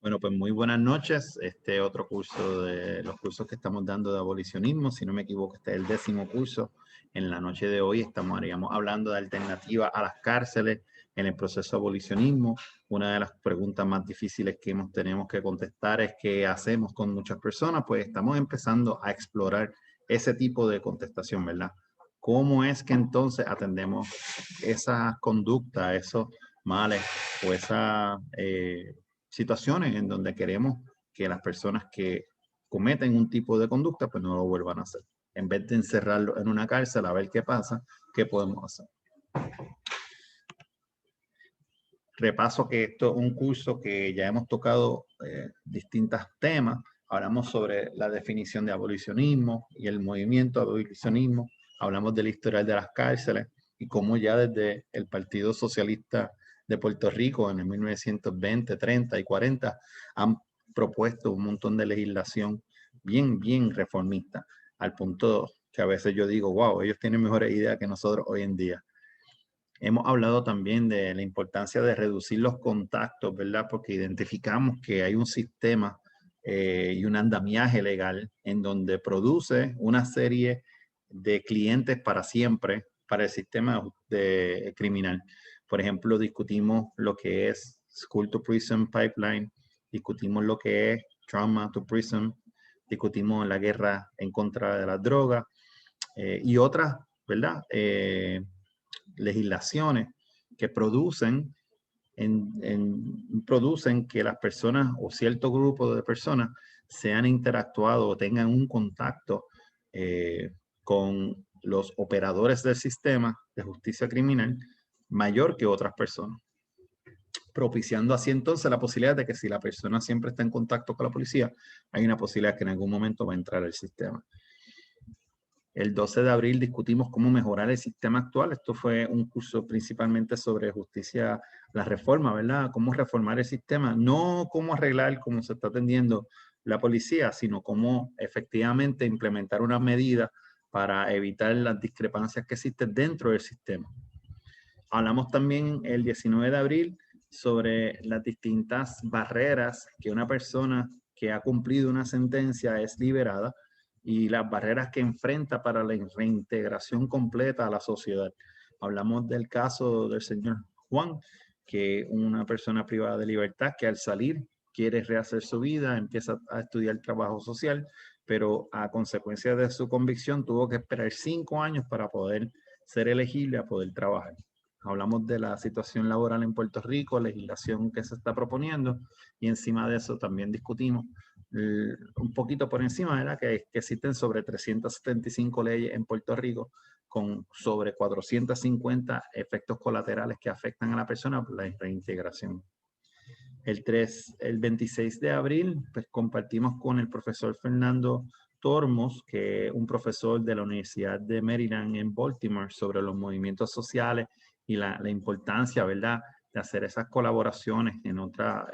Bueno, pues muy buenas noches. Este otro curso de los cursos que estamos dando de abolicionismo, si no me equivoco, este es el 10º curso. En la noche de hoy estaríamos hablando de alternativas a las cárceles en el proceso de abolicionismo. Una de las preguntas más difíciles que tenemos que contestar es qué hacemos con muchas personas. Pues estamos empezando a explorar ese tipo de contestación, ¿verdad? ¿Cómo es que entonces atendemos esa conducta, esos males o esa situaciones en donde queremos que las personas que cometen un tipo de conducta pues no lo vuelvan a hacer? En vez de encerrarlo en una cárcel a ver qué pasa, ¿qué podemos hacer? Repaso que esto es un curso que ya hemos tocado distintos temas. Hablamos sobre la definición de abolicionismo y el movimiento de abolicionismo. Hablamos del historial de las cárceles y cómo ya desde el Partido Socialista de Puerto Rico en el 1920, 30 y 40 han propuesto un montón de legislación bien reformista, al punto que a veces yo digo, wow, ellos tienen mejores ideas que nosotros hoy en día. Hemos hablado también de la importancia de reducir los contactos, ¿verdad? Porque identificamos que hay un sistema y un andamiaje legal en donde produce una serie de clientes para siempre para el sistema criminal. Por ejemplo, discutimos lo que es School to Prison Pipeline, discutimos lo que es Trauma to Prison, discutimos la guerra en contra de las drogas y otras, ¿verdad? Legislaciones que producen que las personas o cierto grupo de personas sean interactuado o tengan un contacto con los operadores del sistema de justicia criminal mayor que otras personas, propiciando así entonces la posibilidad de que si la persona siempre está en contacto con la policía, hay una posibilidad que en algún momento va a entrar al sistema. El 12 de abril discutimos cómo mejorar el sistema actual. Esto fue un curso principalmente sobre justicia, la reforma, ¿verdad? Cómo reformar el sistema, no cómo arreglar cómo se está atendiendo la policía, sino cómo efectivamente implementar una medida para evitar las discrepancias que existen dentro del sistema. Hablamos también el 19 de abril sobre las distintas barreras que una persona que ha cumplido una sentencia es liberada y las barreras que enfrenta para la reintegración completa a la sociedad. Hablamos del caso del señor Juan, que una persona privada de libertad que al salir quiere rehacer su vida, empieza a estudiar trabajo social, pero a consecuencia de su convicción tuvo que esperar 5 años para poder ser elegible a poder trabajar. Hablamos de la situación laboral en Puerto Rico, legislación que se está proponiendo, y encima de eso también discutimos un poquito por encima, ¿verdad? Que existen sobre 375 leyes en Puerto Rico con sobre 450 efectos colaterales que afectan a la persona por la reintegración. El 26 de abril, pues compartimos con el profesor Fernando Tormos, que es un profesor de la Universidad de Maryland en Baltimore, sobre los movimientos sociales y la importancia, ¿verdad?, de hacer esas colaboraciones en una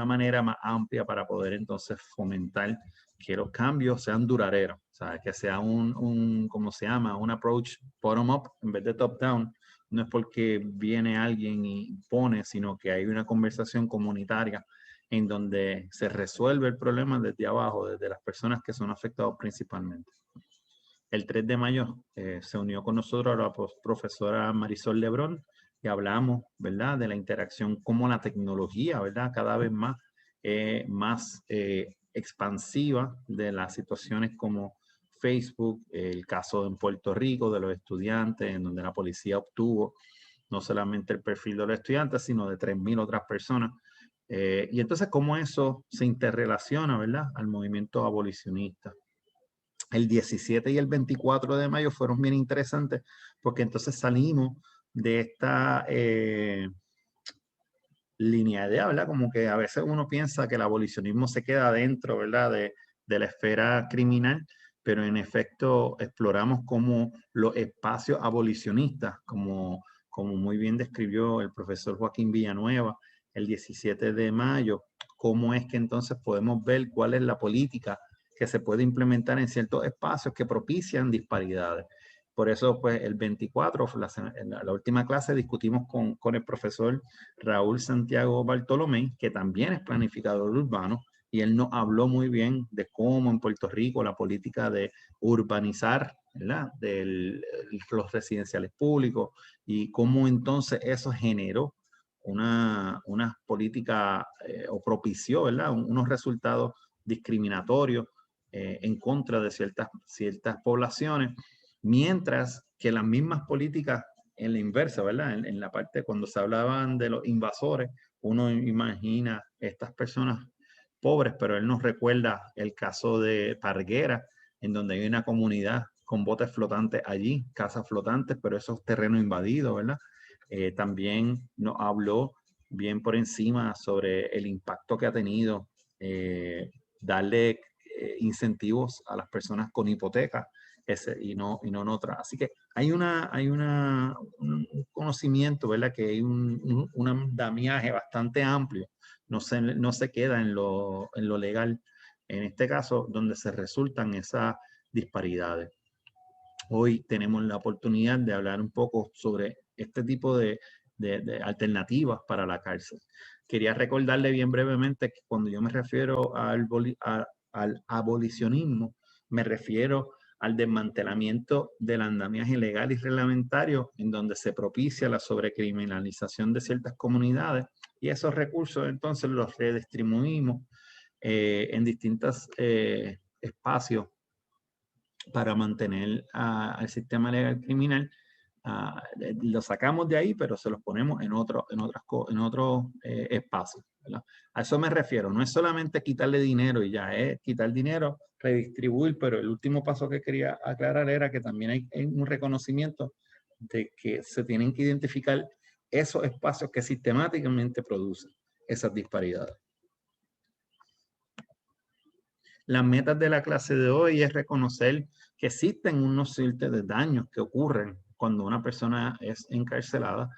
manera más amplia para poder entonces fomentar que los cambios sean duraderos, o sea, que sea ¿cómo se llama? Un approach bottom-up en vez de top-down. No es porque viene alguien y pone, sino que hay una conversación comunitaria en donde se resuelve el problema desde abajo, desde las personas que son afectadas principalmente. El 3 de mayo se unió con nosotros la profesora Marisol Lebrón y hablamos, ¿verdad?, de la interacción, como la tecnología, ¿verdad?, cada vez más expansiva de las situaciones como Facebook, el caso en Puerto Rico de los estudiantes, en donde la policía obtuvo no solamente el perfil de los estudiantes, sino de 3,000 otras personas. Y entonces, cómo eso se interrelaciona, ¿verdad?, al movimiento abolicionista. El 17 y el 24 de mayo fueron bien interesantes porque entonces salimos de esta línea de habla, como que a veces uno piensa que el abolicionismo se queda dentro, ¿verdad?, de la esfera criminal, pero en efecto exploramos cómo los espacios abolicionistas, como muy bien describió el profesor Joaquín Villanueva el 17 de mayo, cómo es que entonces podemos ver cuál es la política que se puede implementar en ciertos espacios que propician disparidades. Por eso, pues, el 24, en la última clase, discutimos con el profesor Raúl Santiago Bartolomé, que también es planificador urbano, y él nos habló muy bien de cómo en Puerto Rico la política de urbanizar, ¿verdad?, los residenciales públicos, y cómo entonces eso generó una política o propició, ¿verdad?, unos resultados discriminatorios en contra de ciertas poblaciones, mientras que las mismas políticas en la inversa, ¿verdad? En la parte cuando se hablaban de los invasores, uno imagina estas personas pobres, pero él nos recuerda el caso de Parguera, en donde hay una comunidad con botes flotantes allí, casas flotantes, pero esos terrenos invadidos, ¿verdad? También nos habló bien por encima sobre el impacto que ha tenido darle incentivos a las personas con hipoteca y no en otras. Así que hay un conocimiento, ¿verdad? Que hay un andamiaje bastante amplio. No se queda en lo legal, en este caso, donde se resultan esas disparidades. Hoy tenemos la oportunidad de hablar un poco sobre este tipo de alternativas para la cárcel. Quería recordarle bien brevemente que cuando yo me refiero al abolicionismo, me refiero al desmantelamiento del andamiaje legal y reglamentario en donde se propicia la sobrecriminalización de ciertas comunidades, y esos recursos entonces los redistribuimos en distintos espacios para mantener al sistema legal criminal. Lo sacamos de ahí, pero se los ponemos en otro espacio, ¿verdad? A eso me refiero. No es solamente quitarle dinero y ya, es quitar dinero, redistribuir, pero el último paso que quería aclarar era que también hay un reconocimiento de que se tienen que identificar esos espacios que sistemáticamente producen esas disparidades. Las metas de la clase de hoy es reconocer que existen unos ciertos de daños que ocurren cuando una persona es encarcelada,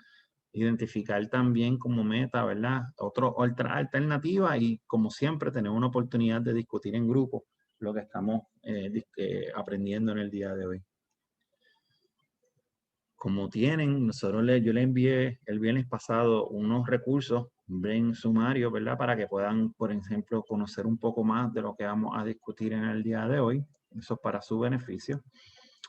identificar también como meta, ¿verdad?, otra alternativa, y como siempre tener una oportunidad de discutir en grupo lo que estamos aprendiendo en el día de hoy. Como tienen, yo le envié el viernes pasado unos recursos bien sumarios, ¿verdad?, para que puedan, por ejemplo, conocer un poco más de lo que vamos a discutir en el día de hoy. Eso es para su beneficio.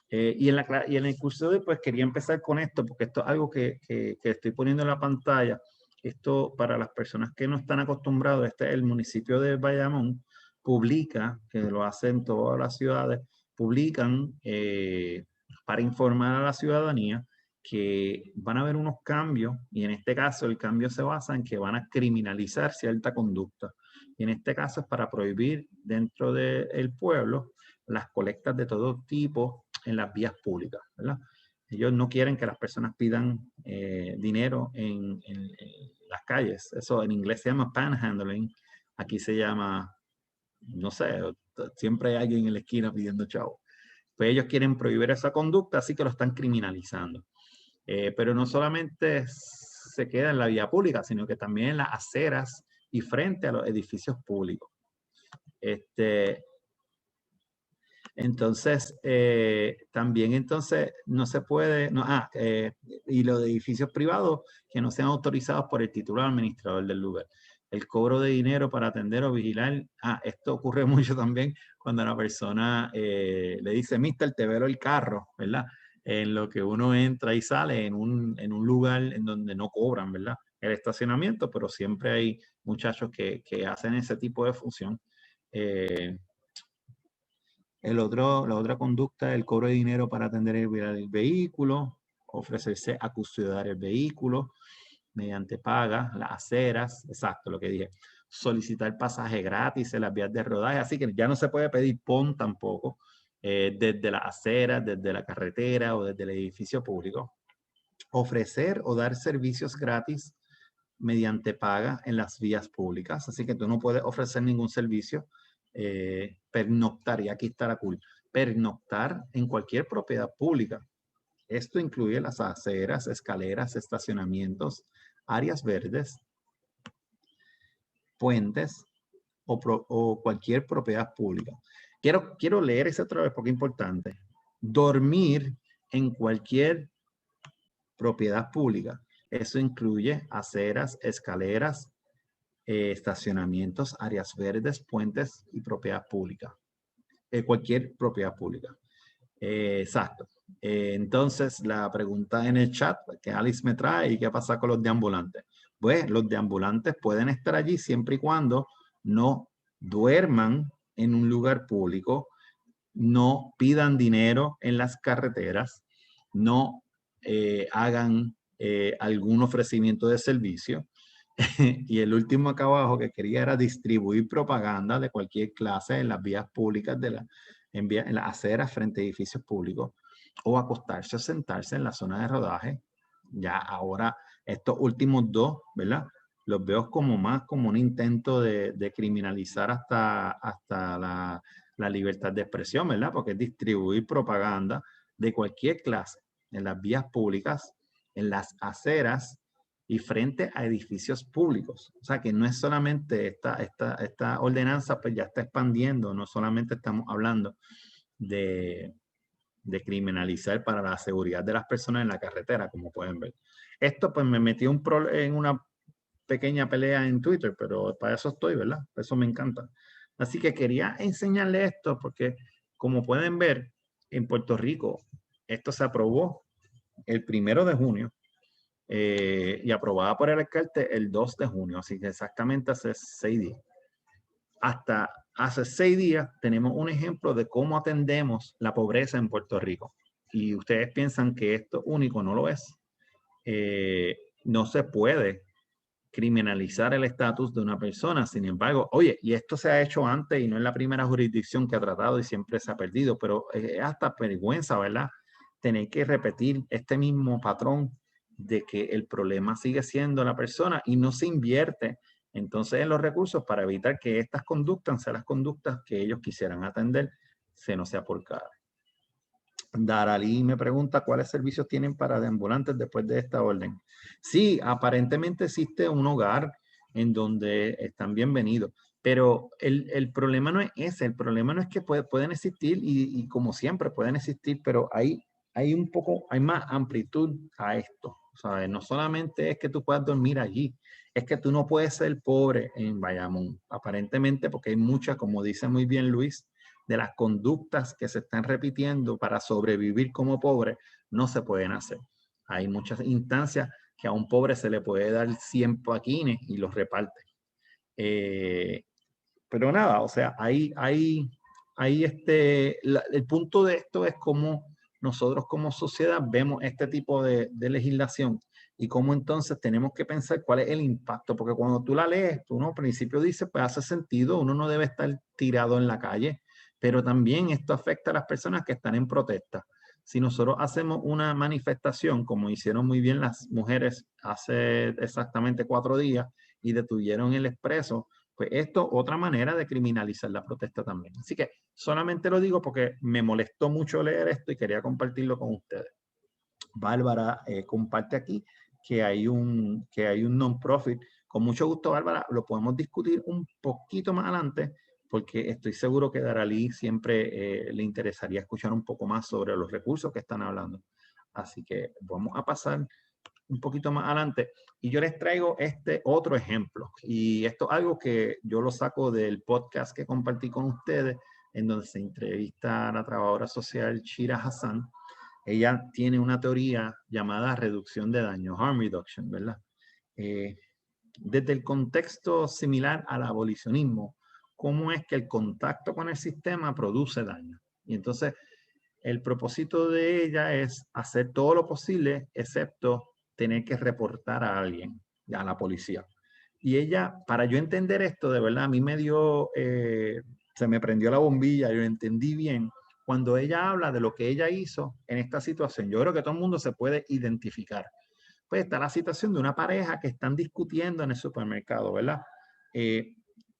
Y en el curso de hoy, pues quería empezar con esto, porque esto es algo que estoy poniendo en la pantalla. Esto, para las personas que no están acostumbrados, el municipio de Bayamón publica, que lo hacen todas las ciudades, publican para informar a la ciudadanía que van a haber unos cambios, y en este caso el cambio se basa en que van a criminalizar cierta conducta. Y en este caso es para prohibir dentro del pueblo las colectas de todo tipo en las vías públicas, ¿verdad? Ellos no quieren que las personas pidan dinero en las calles. Eso en inglés se llama panhandling. Aquí se llama, no sé, siempre hay alguien en la esquina pidiendo chavo. Pues ellos quieren prohibir esa conducta, así que lo están criminalizando. Pero no solamente se queda en la vía pública, sino que también en las aceras y frente a los edificios públicos. Entonces, también entonces no se puede, y los edificios privados que no sean autorizados por el titular administrador del lugar. El cobro de dinero para atender o vigilar, esto ocurre mucho también cuando la persona le dice, mister, te veo el carro, ¿verdad? En lo que uno entra y sale en un lugar en donde no cobran, ¿verdad?, el estacionamiento, pero siempre hay muchachos que hacen ese tipo de función. La otra conducta es el cobro de dinero para atender el vehículo, ofrecerse a custodiar el vehículo mediante paga, las aceras, exacto lo que dije, solicitar pasaje gratis en las vías de rodaje, así que ya no se puede pedir PON tampoco, desde las aceras, desde la carretera o desde el edificio público, ofrecer o dar servicios gratis mediante paga en las vías públicas, así que tú no puedes ofrecer ningún servicio. Pernoctar, y aquí está la cool, pernoctar en cualquier propiedad pública. Esto incluye las aceras, escaleras, estacionamientos, áreas verdes, puentes o cualquier propiedad pública. Quiero leer eso otra vez porque es importante. Dormir en cualquier propiedad pública. Eso incluye aceras, escaleras, estacionamientos, áreas verdes, puentes y propiedad pública. Cualquier propiedad pública. Exacto. Entonces, la pregunta en el chat que Alice me trae, ¿y qué pasa con los deambulantes? Pues los deambulantes pueden estar allí siempre y cuando no duerman en un lugar público, no pidan dinero en las carreteras, no hagan algún ofrecimiento de servicio. Y el último acá abajo que quería era distribuir propaganda de cualquier clase en las vías públicas, en las aceras frente a edificios públicos, o acostarse o sentarse en la zona de rodaje. Ya ahora estos últimos dos, ¿verdad? Los veo como más como un intento de criminalizar hasta la libertad de expresión, ¿verdad? Porque es distribuir propaganda de cualquier clase en las vías públicas, en las aceras y frente a edificios públicos. O sea, que no es solamente esta ordenanza, pues ya está expandiendo, no solamente estamos hablando de criminalizar para la seguridad de las personas en la carretera, como pueden ver. Esto pues me metí en una pequeña pelea en Twitter, pero para eso estoy, ¿verdad? Eso me encanta. Así que quería enseñarle esto porque, como pueden ver, en Puerto Rico, esto se aprobó el 1 de junio y aprobada por el alcalde el 2 de junio, así que exactamente hace 6 días. Hasta hace 6 días tenemos un ejemplo de cómo atendemos la pobreza en Puerto Rico. Y ustedes piensan que esto único, no lo es. No se puede criminalizar el estatus de una persona. Sin embargo, oye, y esto se ha hecho antes y no es la primera jurisdicción que ha tratado y siempre se ha perdido, pero es hasta vergüenza, ¿verdad? Tener que repetir este mismo patrón de que el problema sigue siendo la persona y no se invierte entonces en los recursos para evitar que estas conductas sean las conductas que ellos quisieran atender, se no sea por cara. Daralí me pregunta cuáles servicios tienen para deambulantes después de esta orden. Sí, aparentemente existe un hogar en donde están bienvenidos, pero el problema no es ese, el problema no es que pueden existir y como siempre pueden existir, pero hay más amplitud a esto. ¿Sabes? No solamente es que tú puedas dormir allí, es que tú no puedes ser pobre en Bayamón, aparentemente porque hay muchas, como dice muy bien Luis, de las conductas que se están repitiendo para sobrevivir como pobre, no se pueden hacer. Hay muchas instancias que a un pobre se le puede dar 100 paquines y los reparte. Pero nada, o sea, el punto de esto es cómo nosotros como sociedad vemos este tipo de legislación y cómo entonces tenemos que pensar cuál es el impacto, porque cuando tú la lees, uno al principio dice, pues hace sentido, uno no debe estar tirado en la calle, pero también esto afecta a las personas que están en protesta. Si nosotros hacemos una manifestación, como hicieron muy bien las mujeres hace exactamente 4 días y detuvieron el expreso, pues esto otra manera de criminalizar la protesta también. Así que solamente lo digo porque me molestó mucho leer esto y quería compartirlo con ustedes. Bárbara comparte aquí que hay un non-profit. Con mucho gusto, Bárbara, lo podemos discutir un poquito más adelante porque estoy seguro que Daralí siempre le interesaría escuchar un poco más sobre los recursos que están hablando. Así que vamos a pasar un poquito más adelante y yo les traigo este otro ejemplo y esto es algo que yo lo saco del podcast que compartí con ustedes en donde se entrevista a la trabajadora social Shira Hassan. Ella tiene una teoría llamada reducción de daño, harm reduction, ¿verdad? Desde el contexto similar al abolicionismo, cómo es que el contacto con el sistema produce daño. Y entonces el propósito de ella es hacer todo lo posible excepto tener que reportar a alguien, a la policía. Y ella, para yo entender esto, de verdad, a mí me dio, se me prendió la bombilla, yo entendí bien cuando ella habla de lo que ella hizo en esta situación. Yo creo que todo el mundo se puede identificar. Pues está la situación de una pareja que están discutiendo en el supermercado, ¿verdad?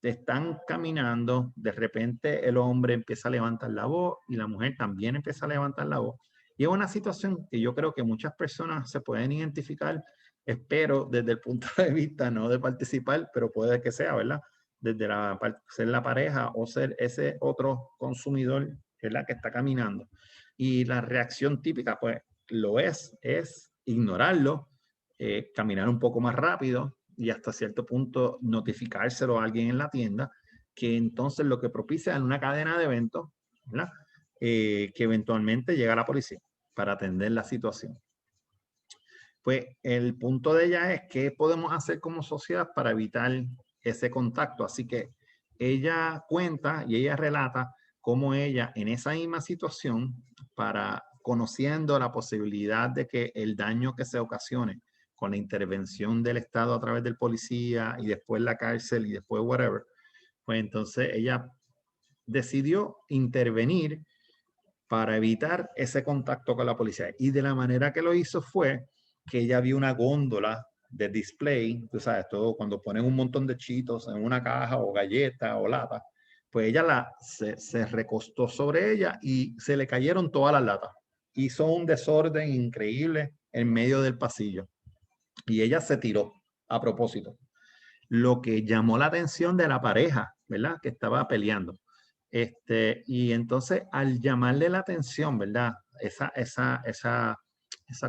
Están caminando, de repente el hombre empieza a levantar la voz y la mujer también empieza a levantar la voz. Y es una situación que yo creo que muchas personas se pueden identificar, espero desde el punto de vista no de participar, pero puede que sea, ¿verdad? Desde ser la pareja o ser ese otro consumidor, ¿verdad? Que está caminando. Y la reacción típica, pues, es ignorarlo, caminar un poco más rápido y hasta cierto punto notificárselo a alguien en la tienda, que entonces lo que propicia es una cadena de eventos, ¿verdad? Que eventualmente llega a la policía para atender la situación. Pues el punto de ella es qué podemos hacer como sociedad para evitar ese contacto. Así que ella cuenta y ella relata cómo ella en esa misma situación, conociendo la posibilidad de que el daño que se ocasione con la intervención del Estado a través del policía y después la cárcel y después whatever, pues entonces ella decidió intervenir para evitar ese contacto con la policía. Y de la manera que lo hizo fue que ella vio una góndola de display, tú sabes, todo cuando ponen un montón de chitos en una caja o galletas o latas, pues ella se recostó sobre ella y se le cayeron todas las latas. Hizo un desorden increíble en medio del pasillo y ella se tiró a propósito, lo que llamó la atención de la pareja, ¿verdad? Que estaba peleando. Y entonces al llamarle la atención, ¿verdad? Esa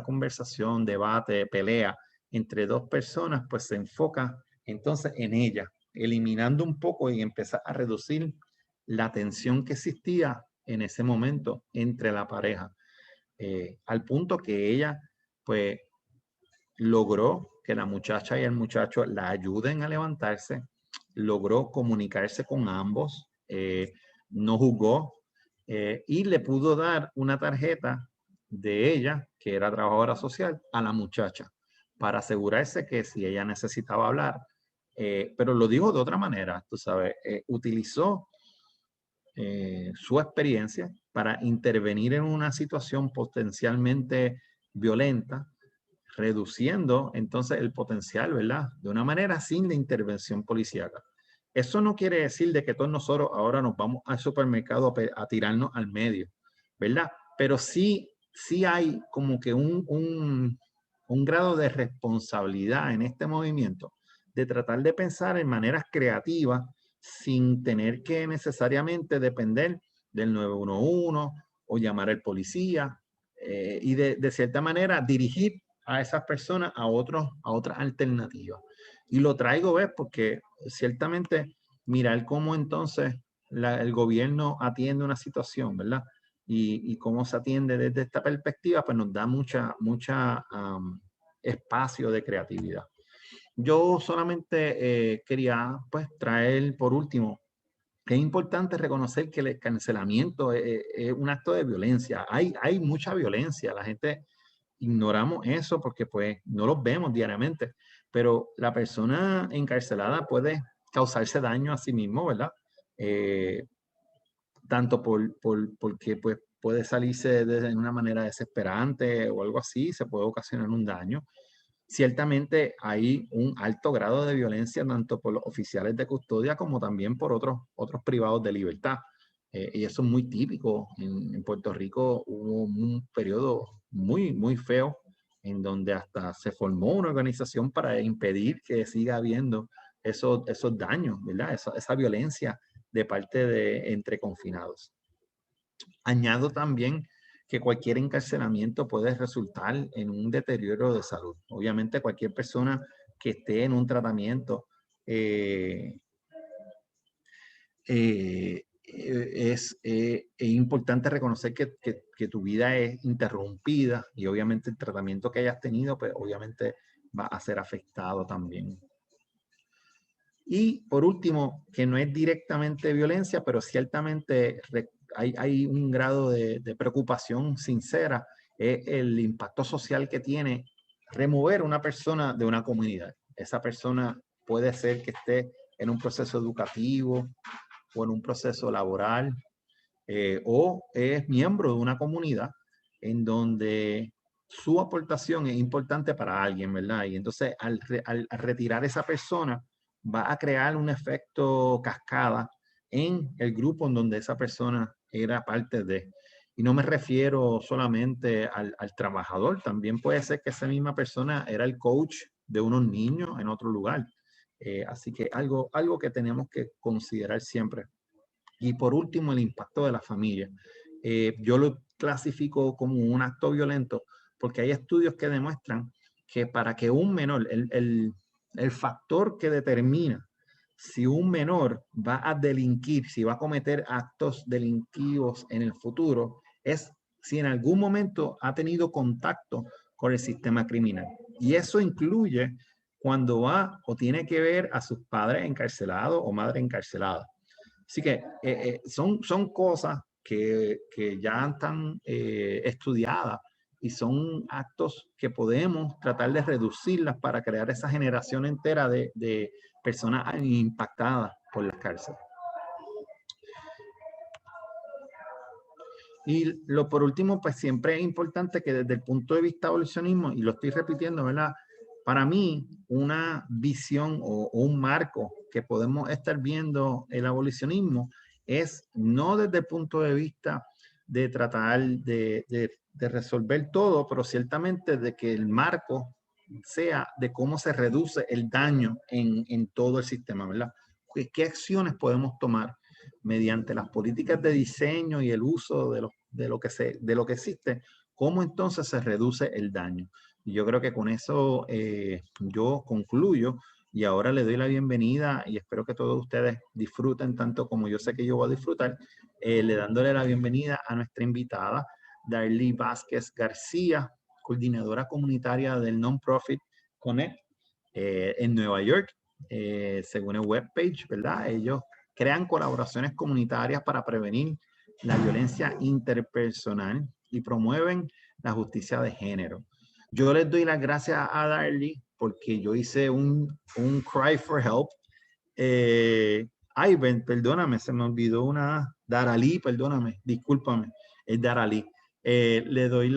conversación, debate, pelea entre dos personas, pues se enfoca entonces en ella, eliminando un poco y empezar a reducir la tensión que existía en ese momento entre la pareja, al punto que ella, pues, logró que la muchacha y el muchacho la ayuden a levantarse, logró comunicarse con ambos, no jugó y le pudo dar una tarjeta de ella, que era trabajadora social, a la muchacha para asegurarse que si ella necesitaba hablar, pero lo dijo de otra manera, tú sabes, utilizó su experiencia para intervenir en una situación potencialmente violenta, reduciendo entonces el potencial, ¿verdad? De una manera sin la intervención policíaca. Eso no quiere decir de que todos nosotros ahora nos vamos al supermercado a tirarnos al medio, ¿verdad? Pero sí hay como que un grado de responsabilidad en este movimiento de tratar de pensar en maneras creativas sin tener que necesariamente depender del 911 o llamar al policía y de cierta manera dirigir a esas personas a otras alternativas. Y lo traigo, ¿ves? Porque ciertamente mirar cómo entonces el gobierno atiende una situación, ¿verdad? Y cómo se atiende desde esta perspectiva, pues nos da mucha espacio de creatividad. Yo solamente quería pues traer por último que es importante reconocer que el cancelamiento es un acto de violencia. Hay mucha violencia. La gente ignoramos eso porque pues no los vemos diariamente, pero la persona encarcelada puede causarse daño a sí mismo, ¿verdad? Eh, tanto porque pues puede salirse de una manera desesperante o algo así, se puede ocasionar un daño. Ciertamente hay un alto grado de violencia tanto por los oficiales de custodia como también por otros privados de libertad. Y eso es muy típico. En Puerto Rico hubo un periodo muy feo en donde hasta se formó una organización para impedir que siga habiendo esos daños, ¿verdad? Esa violencia de parte de entre confinados. Añado también que cualquier encarcelamiento puede resultar en un deterioro de salud. Obviamente cualquier persona que esté en un tratamiento es importante reconocer que tu vida es interrumpida y obviamente el tratamiento que hayas tenido, pues obviamente va a ser afectado también. Y por último, que no es directamente violencia, pero ciertamente hay un grado de preocupación sincera, es el impacto social que tiene remover una persona de una comunidad. Esa persona puede ser que esté en un proceso educativo o en un proceso laboral, o es miembro de una comunidad en donde su aportación es importante para alguien, ¿verdad? Y entonces al retirar esa persona, va a crear un efecto cascada en el grupo en donde esa persona era parte de. Y no me refiero solamente al trabajador, también puede ser que esa misma persona era el coach de unos niños en otro lugar. Así que algo que tenemos que considerar siempre. Y por último, el impacto de la familia. Yo clasifico como un acto violento, porque hay estudios que demuestran que para que un menor, el factor que determina si un menor va a delinquir, si va a cometer actos delictivos en el futuro, es si en algún momento ha tenido contacto con el sistema criminal. Y eso incluye cuando va o tiene que ver a sus padres encarcelados o madre encarcelada. Así que son cosas que ya están estudiadas y son actos que podemos tratar de reducirlas para crear esa generación entera de personas impactadas por las cárceles. Y por último, pues siempre es importante que desde el punto de vista evolucionismo, y lo estoy repitiendo, ¿verdad? Para mí, una visión o un marco que podemos estar viendo el abolicionismo es no desde el punto de vista de tratar de resolver todo, pero ciertamente de que el marco sea de cómo se reduce el daño en todo el sistema, ¿verdad? ¿Qué acciones podemos tomar mediante las políticas de diseño y el uso de lo que existe? ¿Cómo entonces se reduce el daño? Y yo creo que con eso yo concluyo y ahora le doy la bienvenida y espero que todos ustedes disfruten tanto como yo sé que yo voy a disfrutar, dándole la bienvenida a nuestra invitada, Darly Vázquez García, coordinadora comunitaria del non-profit Connect en Nueva York. Según el webpage, ¿verdad? Ellos crean colaboraciones comunitarias para prevenir la violencia interpersonal y promueven la justicia de género. Yo les doy las gracias a Darly porque yo hice un cry for help. Ay, perdóname, se me olvidó una. Darali, perdóname, discúlpame, es Darali. Le doy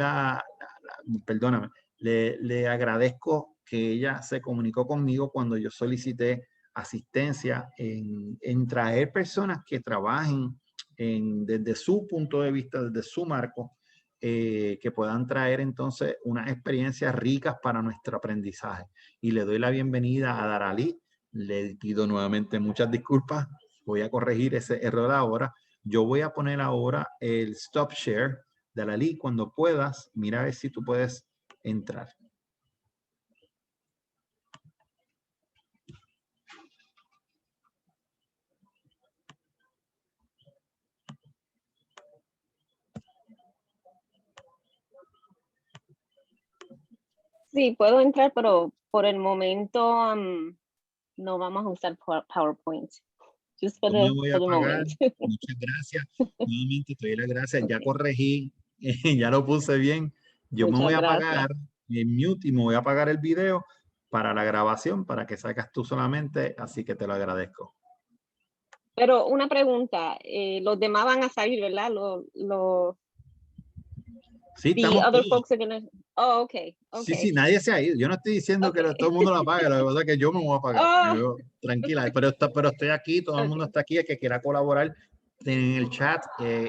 perdóname, le agradezco que ella se comunicó conmigo cuando yo solicité asistencia en traer personas que trabajen desde su punto de vista, desde su marco, que puedan traer entonces unas experiencias ricas para nuestro aprendizaje. Y le doy la bienvenida a Darali. Le pido nuevamente muchas disculpas. Voy a corregir ese error ahora. Yo voy a poner ahora el stop share. Darali, cuando puedas, mira a ver si tú puedes entrar. Sí, puedo entrar, pero por el momento no vamos a usar PowerPoint. Just for Yo me voy a the apagar. moment. Muchas gracias. Nuevamente te doy las gracias. Okay. Ya corregí, ya lo puse bien. Yo Muchas me voy a gracias. apagar en mute y me voy a apagar el video para la grabación, para que sacas tú solamente, así que te lo agradezco. Pero una pregunta, los demás van a salir, ¿verdad? Sí, estamos other todos. folks are gonna... Oh, okay. Sí, nadie se ha ido. Yo no estoy diciendo que todo el mundo lo apague, lo que pasa es que yo me voy a apagar. Yo, tranquila, pero estoy aquí, todo el mundo está aquí, el que quiera colaborar en el chat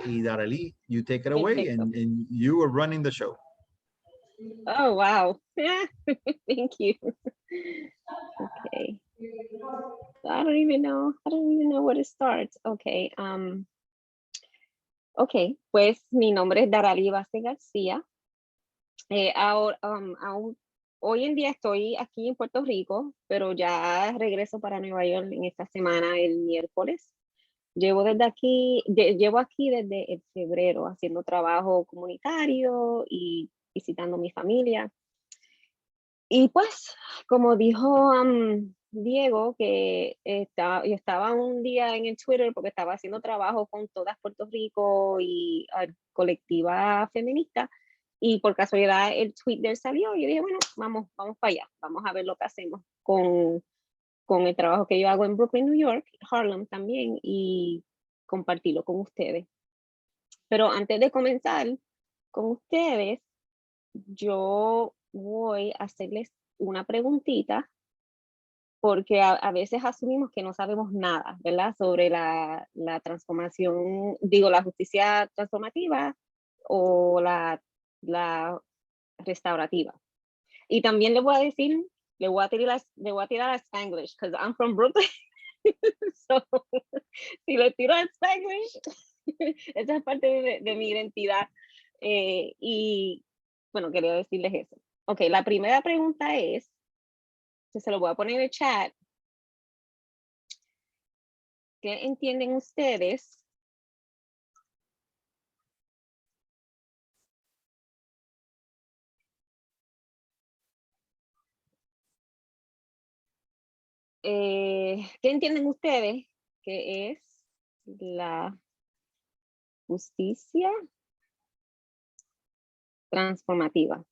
y Darely, you take it away and you are running the show. Oh, wow. Yeah. Thank you. Okay. I don't even know where to start. Okay. Okay, pues mi nombre es Darely Vázquez García. Ahora, hoy en día estoy aquí en Puerto Rico, pero ya regreso para Nueva York en esta semana, el miércoles. Llevo aquí desde el febrero haciendo trabajo comunitario y visitando a mi familia. Y pues, como dijo Diego, que yo estaba un día en el Twitter porque estaba haciendo trabajo con Todas Puerto Rico y colectiva feminista, y por casualidad el tweet de él salió y yo dije, bueno, vamos para allá, vamos a ver lo que hacemos con el trabajo que yo hago en Brooklyn, New York, Harlem también, y compartirlo con ustedes. Pero antes de comenzar con ustedes, yo voy a hacerles una preguntita, porque a veces asumimos que no sabemos nada, ¿verdad? Sobre la transformación, la justicia transformativa o la restaurativa. Y también le voy a tirar a Spanglish, because I'm from Brooklyn. So, si le tiro a Spanglish, esa es parte de mi identidad. Y bueno, quería decirles eso. Ok, la primera pregunta es, que se lo voy a poner en el chat. ¿Qué entienden ustedes ¿qué entienden ustedes que es la justicia transformativa?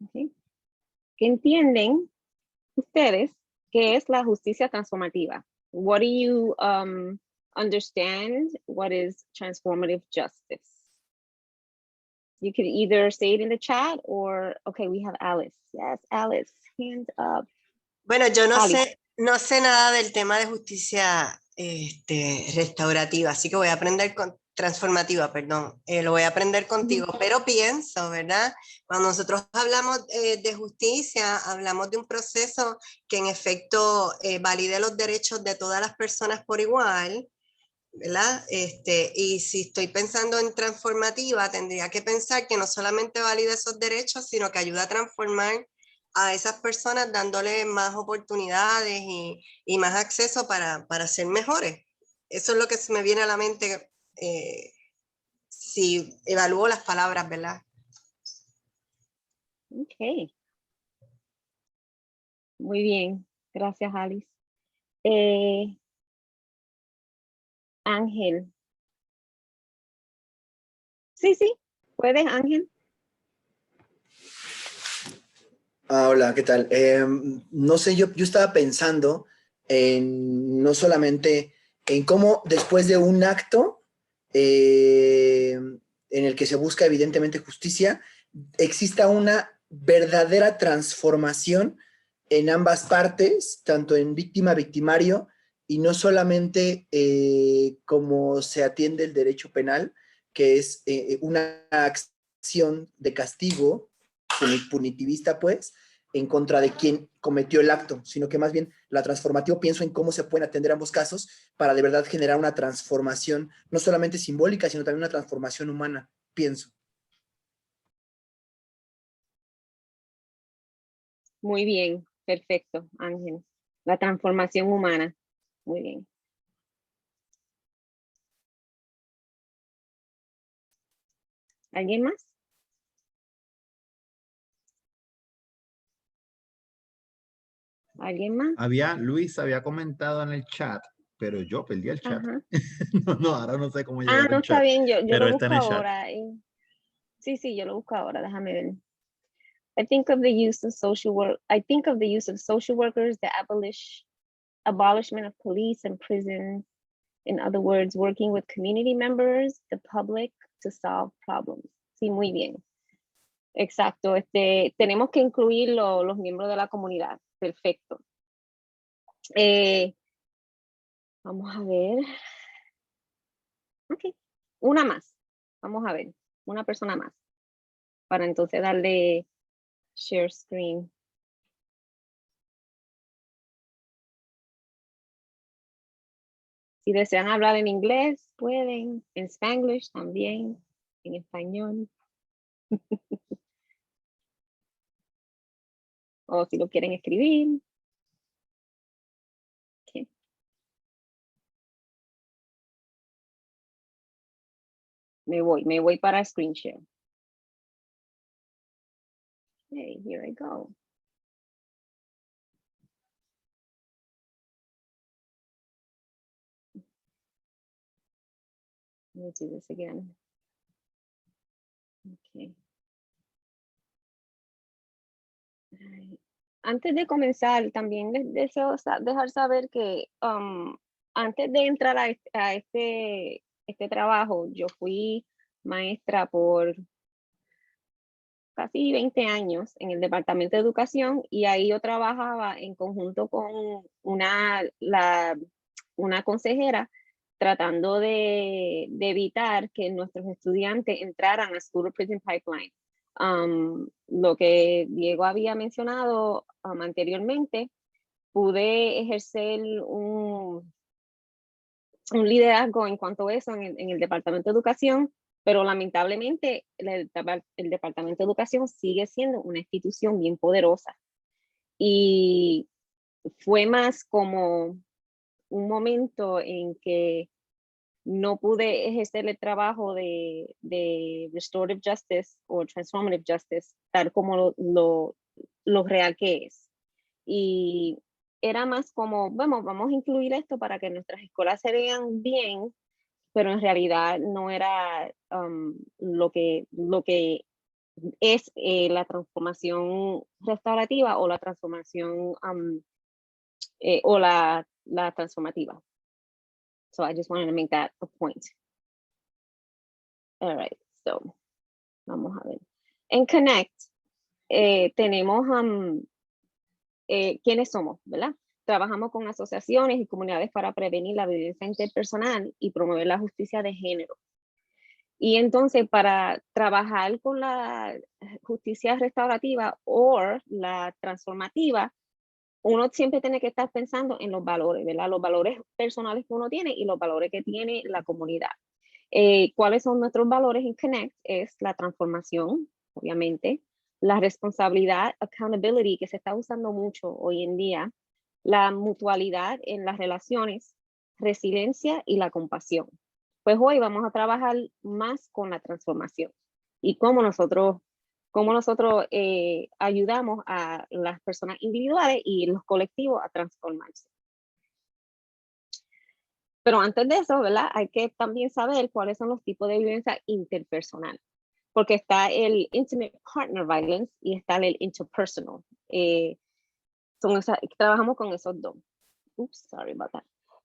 Okay. ¿Qué entienden ustedes que es la justicia transformativa? What do you understand? What is transformative justice? You could either say it in the chat or, okay, we have Alice. Yes, Alice, hand up. Bueno, yo no Alice. no sé nada del tema de justicia restaurativa, así que voy a aprender transformativa, perdón, lo voy a aprender contigo, pero pienso, ¿verdad? Cuando nosotros hablamos de justicia, hablamos de un proceso que en efecto valide los derechos de todas las personas por igual, ¿verdad? Y si estoy pensando en transformativa, tendría que pensar que no solamente valida esos derechos, sino que ayuda a transformar a esas personas dándole más oportunidades y más acceso para ser mejores. Eso es lo que se me viene a la mente si evalúo las palabras, ¿verdad? Ok. Muy bien. Gracias, Alice. Ángel. Sí, puedes, Ángel. Hola, ¿qué tal? No sé, yo estaba pensando en no solamente en cómo después de un acto en el que se busca evidentemente justicia, exista una verdadera transformación en ambas partes, tanto en víctima, victimario, y no solamente como se atiende el derecho penal, que es una acción de castigo punitivista, pues, en contra de quien cometió el acto, sino que más bien la transformativa pienso en cómo se pueden atender ambos casos para de verdad generar una transformación, no solamente simbólica, sino también una transformación humana, pienso. Muy bien, perfecto, Ángel. La transformación humana. Muy bien. ¿Alguien más? ¿Alguien más? Luis había comentado en el chat, pero yo perdí el chat. Ajá. No, ahora no sé cómo llegar No, al está chat. bien, yo pero lo está busco en el chat. ahora. Sí, yo lo busco ahora, déjame ver. I think of the use of social workers, the abolishment of police and prisons. In other words, working with community members, the public, to solve problems. Sí, muy bien. Exacto. Tenemos que incluir los miembros de la comunidad. Perfecto. Vamos a ver. Ok. Una más. Vamos a ver. Una persona más. Para entonces darle share screen. Si desean hablar en inglés, pueden. En Spanglish también. En español. O si lo quieren escribir. Okay. Me voy para screen share. Okay, here I go. Let me do this again. Okay. Antes de comenzar, también les deseo dejar saber que antes de entrar a este trabajo, yo fui maestra por casi 20 años en el Departamento de Educación y ahí yo trabajaba en conjunto con una consejera tratando de evitar que nuestros estudiantes entraran a School Prison Pipeline. Lo que Diego había mencionado anteriormente, pude ejercer un liderazgo en cuanto a eso en el Departamento de Educación, pero lamentablemente el Departamento de Educación sigue siendo una institución bien poderosa. Y fue más como un momento en que no pude ejercer el trabajo de restorative justice o transformative justice tal como lo real que es. Y era más como, bueno, vamos a incluir esto para que nuestras escuelas se vean bien, pero en realidad no era lo que es la transformación restaurativa o la transformación o la transformativa. So I just wanted to make that a point. All right, so vamos a ver. En Connect tenemos quiénes somos, ¿verdad? Trabajamos con asociaciones y comunidades para prevenir la violencia interpersonal y promover la justicia de género. Y entonces para trabajar con la justicia restaurativa o la transformativa, uno siempre tiene que estar pensando en los valores, ¿verdad? Los valores personales que uno tiene y los valores que tiene la comunidad. ¿Cuáles son nuestros valores en Connect? Es la transformación, obviamente, la responsabilidad, accountability, que se está usando mucho hoy en día, la mutualidad en las relaciones, resiliencia y la compasión. Pues hoy vamos a trabajar más con la transformación y cómo nosotros ayudamos a las personas individuales y los colectivos a transformarse. Pero antes de eso, ¿verdad? Hay que también saber cuáles son los tipos de violencia interpersonal, porque está el intimate partner violence y está el interpersonal. Trabajamos con esos dos. Oops, sorry about that.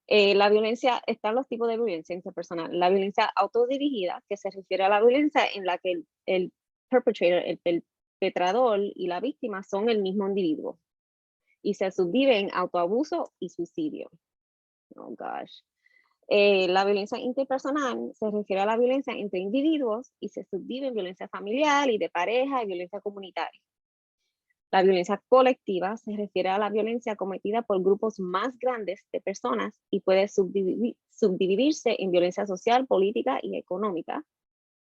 La violencia, están los tipos de violencia interpersonal. La violencia autodirigida, que se refiere a la violencia en la que el perpetrator, el perpetrador y la víctima son el mismo individuo y se subdivide en autoabuso y suicidio. Oh gosh. La violencia interpersonal se refiere a la violencia entre individuos y se subdivide en violencia familiar y de pareja y violencia comunitaria. La violencia colectiva se refiere a la violencia cometida por grupos más grandes de personas y puede subdividirse en violencia social, política y económica.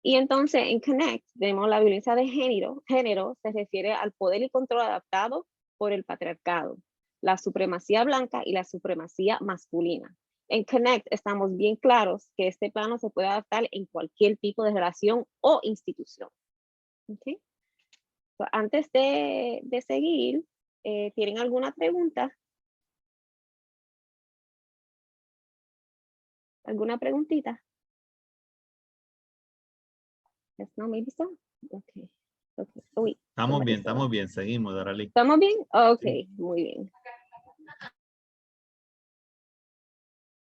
Y entonces en Connect vemos la violencia de género. Género se refiere al poder y control adaptado por el patriarcado, la supremacía blanca y la supremacía masculina. En Connect estamos bien claros que este plano se puede adaptar en cualquier tipo de relación o institución. ¿Okay? Antes de seguir, ¿tienen alguna pregunta? ¿Alguna preguntita? Yes, no, maybe so. Okay. Okay. Oh, wait. Estamos bien, seguimos, Darali. ¿Estamos bien? Ok, Sí. muy bien.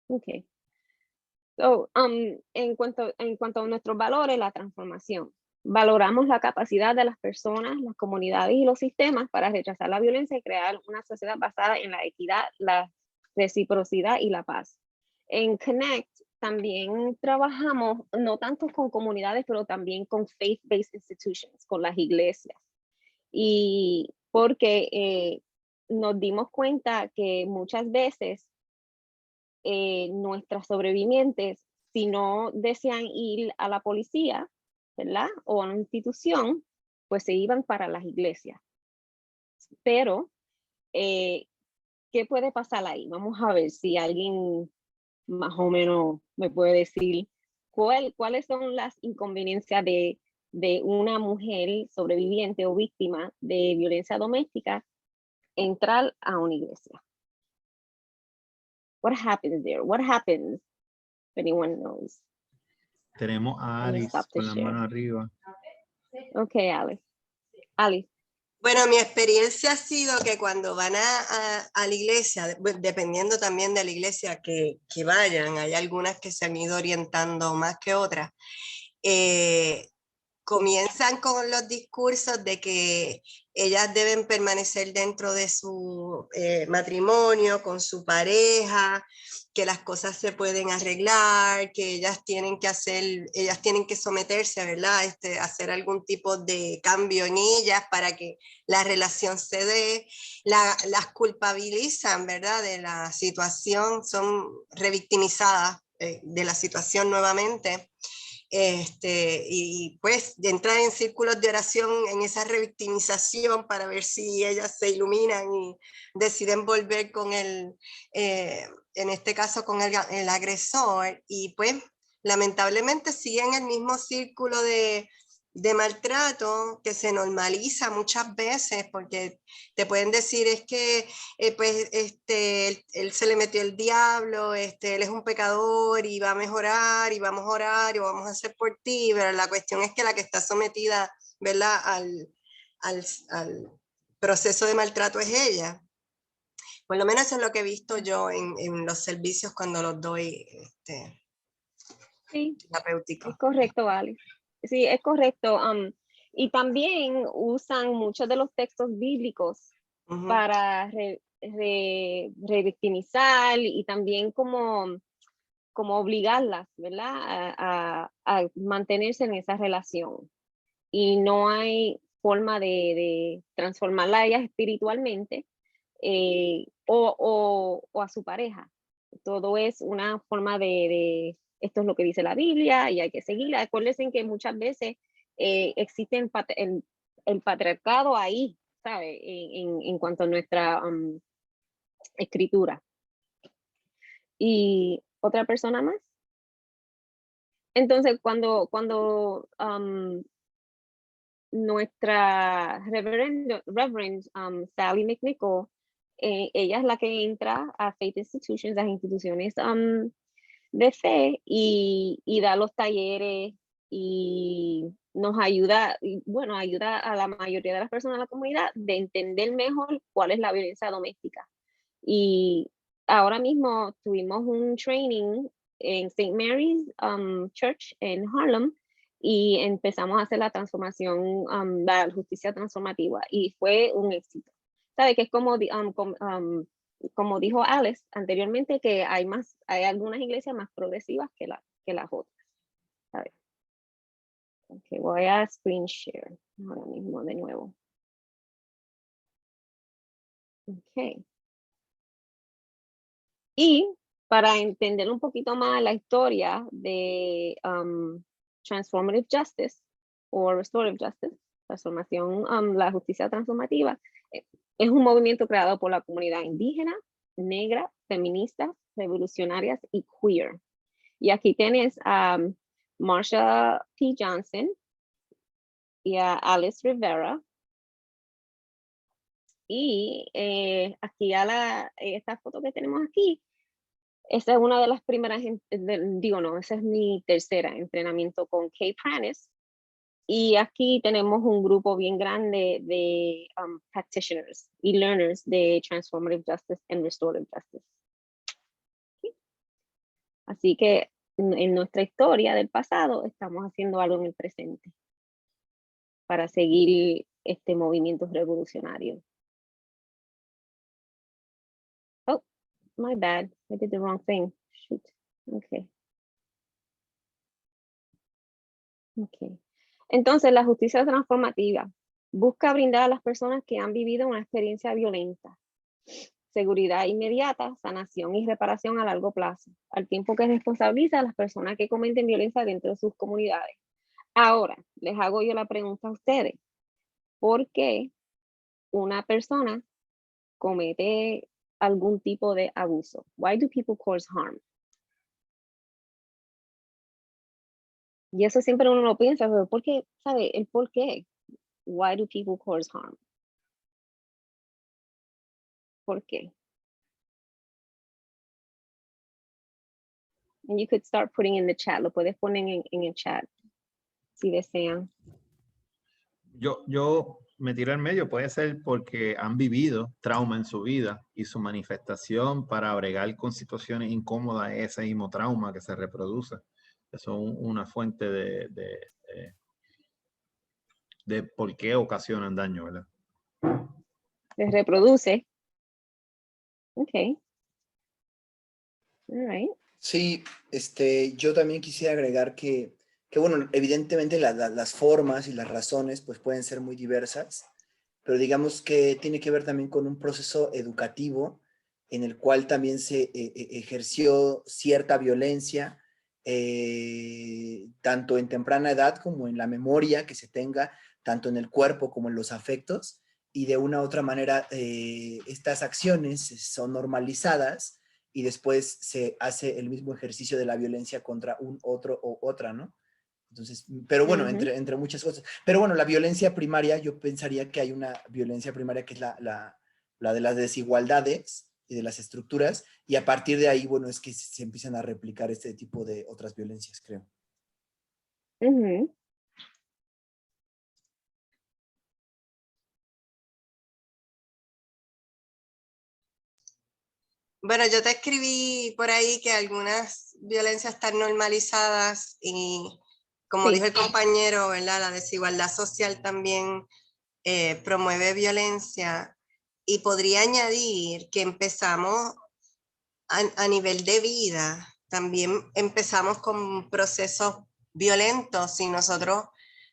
Ok. So, en cuanto a nuestros valores, la transformación. Valoramos la capacidad de las personas, las comunidades y los sistemas para rechazar la violencia y crear una sociedad basada en la equidad, la reciprocidad y la paz. En Connect también trabajamos no tanto con comunidades, pero también con faith-based institutions, con las iglesias. Y porque nos dimos cuenta que muchas veces nuestras sobrevivientes, si no desean ir a la policía, ¿verdad? O a una institución, pues se iban para las iglesias. Pero, ¿qué puede pasar ahí? Vamos a ver si alguien más o menos me puede decir cuáles son las inconveniencias de una mujer sobreviviente o víctima de violencia doméstica entrar a una iglesia. What happens there? What happens? If anyone knows. Tenemos a Alice con la mano arriba. Ok, Alice. Alice. Bueno, mi experiencia ha sido que cuando van a la iglesia, dependiendo también de la iglesia que vayan, hay algunas que se han ido orientando más que otras, comienzan con los discursos de que ellas deben permanecer dentro de su matrimonio, con su pareja, que las cosas se pueden arreglar, que ellas tienen que someterse, ¿verdad? Hacer algún tipo de cambio en ellas para que la relación se dé, las culpabilizan, ¿verdad? De la situación, son revictimizadas de la situación nuevamente. Y pues de entrar en círculos de oración en esa revictimización para ver si ellas se iluminan y deciden volver con en este caso con el agresor, y pues lamentablemente siguen el mismo círculo de maltrato que se normaliza muchas veces, porque te pueden decir es que pues él se le metió el diablo, él es un pecador y va a mejorar y vamos a orar y vamos a hacer por ti, pero la cuestión es que la que está sometida, ¿verdad?, al proceso de maltrato es ella. Por lo menos eso es lo que he visto yo en los servicios cuando los doy Sí, terapéuticos. es correcto, Alex. Sí, es correcto. Y también usan muchos de los textos bíblicos para revictimizar y también como obligarlas, ¿verdad? A mantenerse en esa relación. Y no hay forma de transformarla a ellas espiritualmente o a su pareja. Todo es una forma de esto es lo que dice la Biblia y hay que seguirla. Acuérdense que muchas veces existe el patriarcado ahí, ¿sabe? En cuanto a nuestra escritura. Y otra persona más. Entonces, cuando nuestra Reverend Sally McNichol, ella es la que entra a Faith Institutions, las instituciones de fe, y da los talleres y nos ayuda, y bueno, ayuda a la mayoría de las personas de la comunidad de entender mejor cuál es la violencia doméstica. Y ahora mismo tuvimos un training en St. Mary's Church en Harlem y empezamos a hacer la transformación, la justicia transformativa, y fue un éxito. ¿Sabe? Que es como dijo Alex anteriormente, que hay algunas iglesias más progresivas que las otras. ¿Sabe? Okay, voy a screen share ahora mismo de nuevo. Okay. Y para entender un poquito más la historia de Transformative Justice o Restorative Justice, transformación, la justicia transformativa, es un movimiento creado por la comunidad indígena, negra, feminista, revolucionarias y queer. Y aquí tienes a Marsha P. Johnson y a Alice Rivera. Y aquí esta foto que tenemos aquí, esa es una de las primeras, esa es mi tercera entrenamiento con Kay Pranis. Y aquí tenemos un grupo bien grande de practitioners y learners de Transformative Justice and Restorative Justice. ¿Sí? Así que en nuestra historia del pasado estamos haciendo algo en el presente para seguir este movimiento revolucionario. Oh, my bad, I did the wrong thing. Shoot. Okay. Okay. Entonces, la justicia transformativa busca brindar a las personas que han vivido una experiencia violenta seguridad inmediata, sanación y reparación a largo plazo, al tiempo que responsabiliza a las personas que cometen violencia dentro de sus comunidades. Ahora, les hago yo la pregunta a ustedes. ¿Por qué una persona comete algún tipo de abuso? Why do people cause harm? Y eso siempre uno lo piensa, pero ¿por qué? ¿Sabe? El por qué. Why do people cause harm? ¿Por qué? And you could start putting in the chat. Lo puedes poner en el chat si desean. Yo me tiro al medio, puede ser porque han vivido trauma en su vida y su manifestación para bregar con situaciones incómodas, ese mismo trauma que se reproduce. Eso es una fuente de por qué ocasionan daño, ¿verdad? Se reproduce. Ok. All right. Sí, yo también quisiera agregar que bueno, evidentemente las formas y las razones pues pueden ser muy diversas, pero digamos que tiene que ver también con un proceso educativo en el cual también se ejerció cierta violencia, tanto en temprana edad como en la memoria que se tenga, tanto en el cuerpo como en los afectos, y de una u otra manera estas acciones son normalizadas y después se hace el mismo ejercicio de la violencia contra un otro o otra, ¿no? Entonces, pero bueno, entre muchas cosas. Pero bueno, la violencia primaria, yo pensaría que hay una violencia primaria que es la de las desigualdades y de las estructuras, y a partir de ahí, bueno, es que se empiezan a replicar este tipo de otras violencias, creo. Bueno, yo te escribí por ahí que algunas violencias están normalizadas y, como Sí. dijo el compañero, ¿verdad? La desigualdad social también promueve violencia, y podría añadir que empezamos a nivel de vida, también empezamos con procesos violentos y nosotros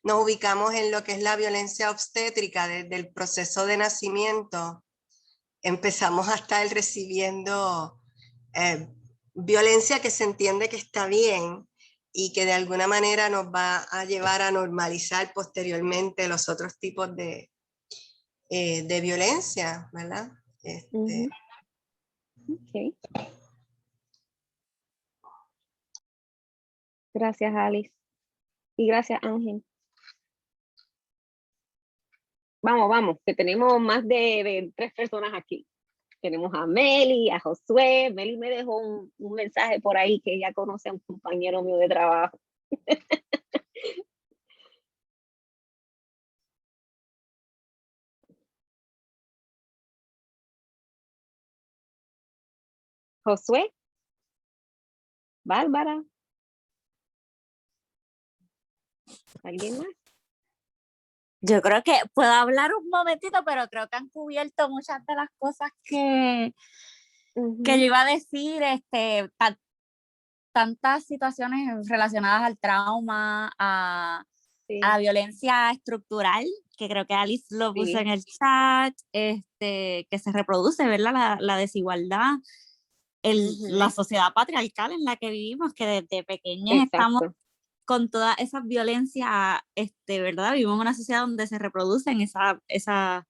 nos ubicamos en lo que es la violencia obstétrica desde el proceso de nacimiento. Empezamos a estar recibiendo violencia que se entiende que está bien y que de alguna manera nos va a llevar a normalizar posteriormente los otros tipos de violencia, ¿verdad? Okay. Gracias, Alice. Y gracias, Ángel. Vamos, que tenemos más de 3 personas aquí. Tenemos a Meli, a Josué. Meli me dejó un mensaje por ahí que ella conoce a un compañero mío de trabajo. Josué, Bárbara. ¿Alguien más? Yo creo que puedo hablar un momentito, pero creo que han cubierto muchas de las cosas que yo iba a decir, tantas situaciones relacionadas al trauma, a la violencia estructural, que creo que Alice lo puso en el chat, que se reproduce, ¿verdad? La desigualdad, la sociedad patriarcal en la que vivimos, que desde pequeñas estamos con toda esa violencia, ¿verdad? Vivimos en una sociedad donde se reproducen esa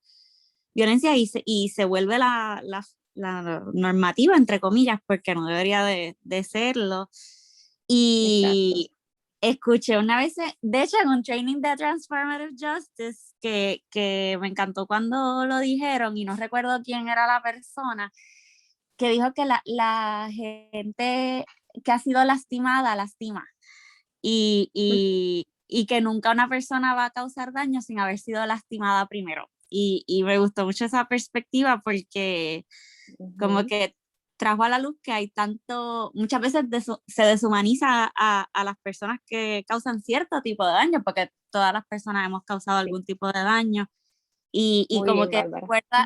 violencia y se vuelve la normativa, entre comillas, porque no debería de serlo. Y escuché una vez, de hecho, en un training de Transformative Justice, que me encantó cuando lo dijeron, y no recuerdo quién era la persona, que dijo que la gente que ha sido lastimada, lastima. Y que nunca una persona va a causar daño sin haber sido lastimada primero. Y me gustó mucho esa perspectiva porque como que trajo a la luz que hay muchas veces se deshumaniza a las personas que causan cierto tipo de daño, porque todas las personas hemos causado algún tipo de daño. Y como que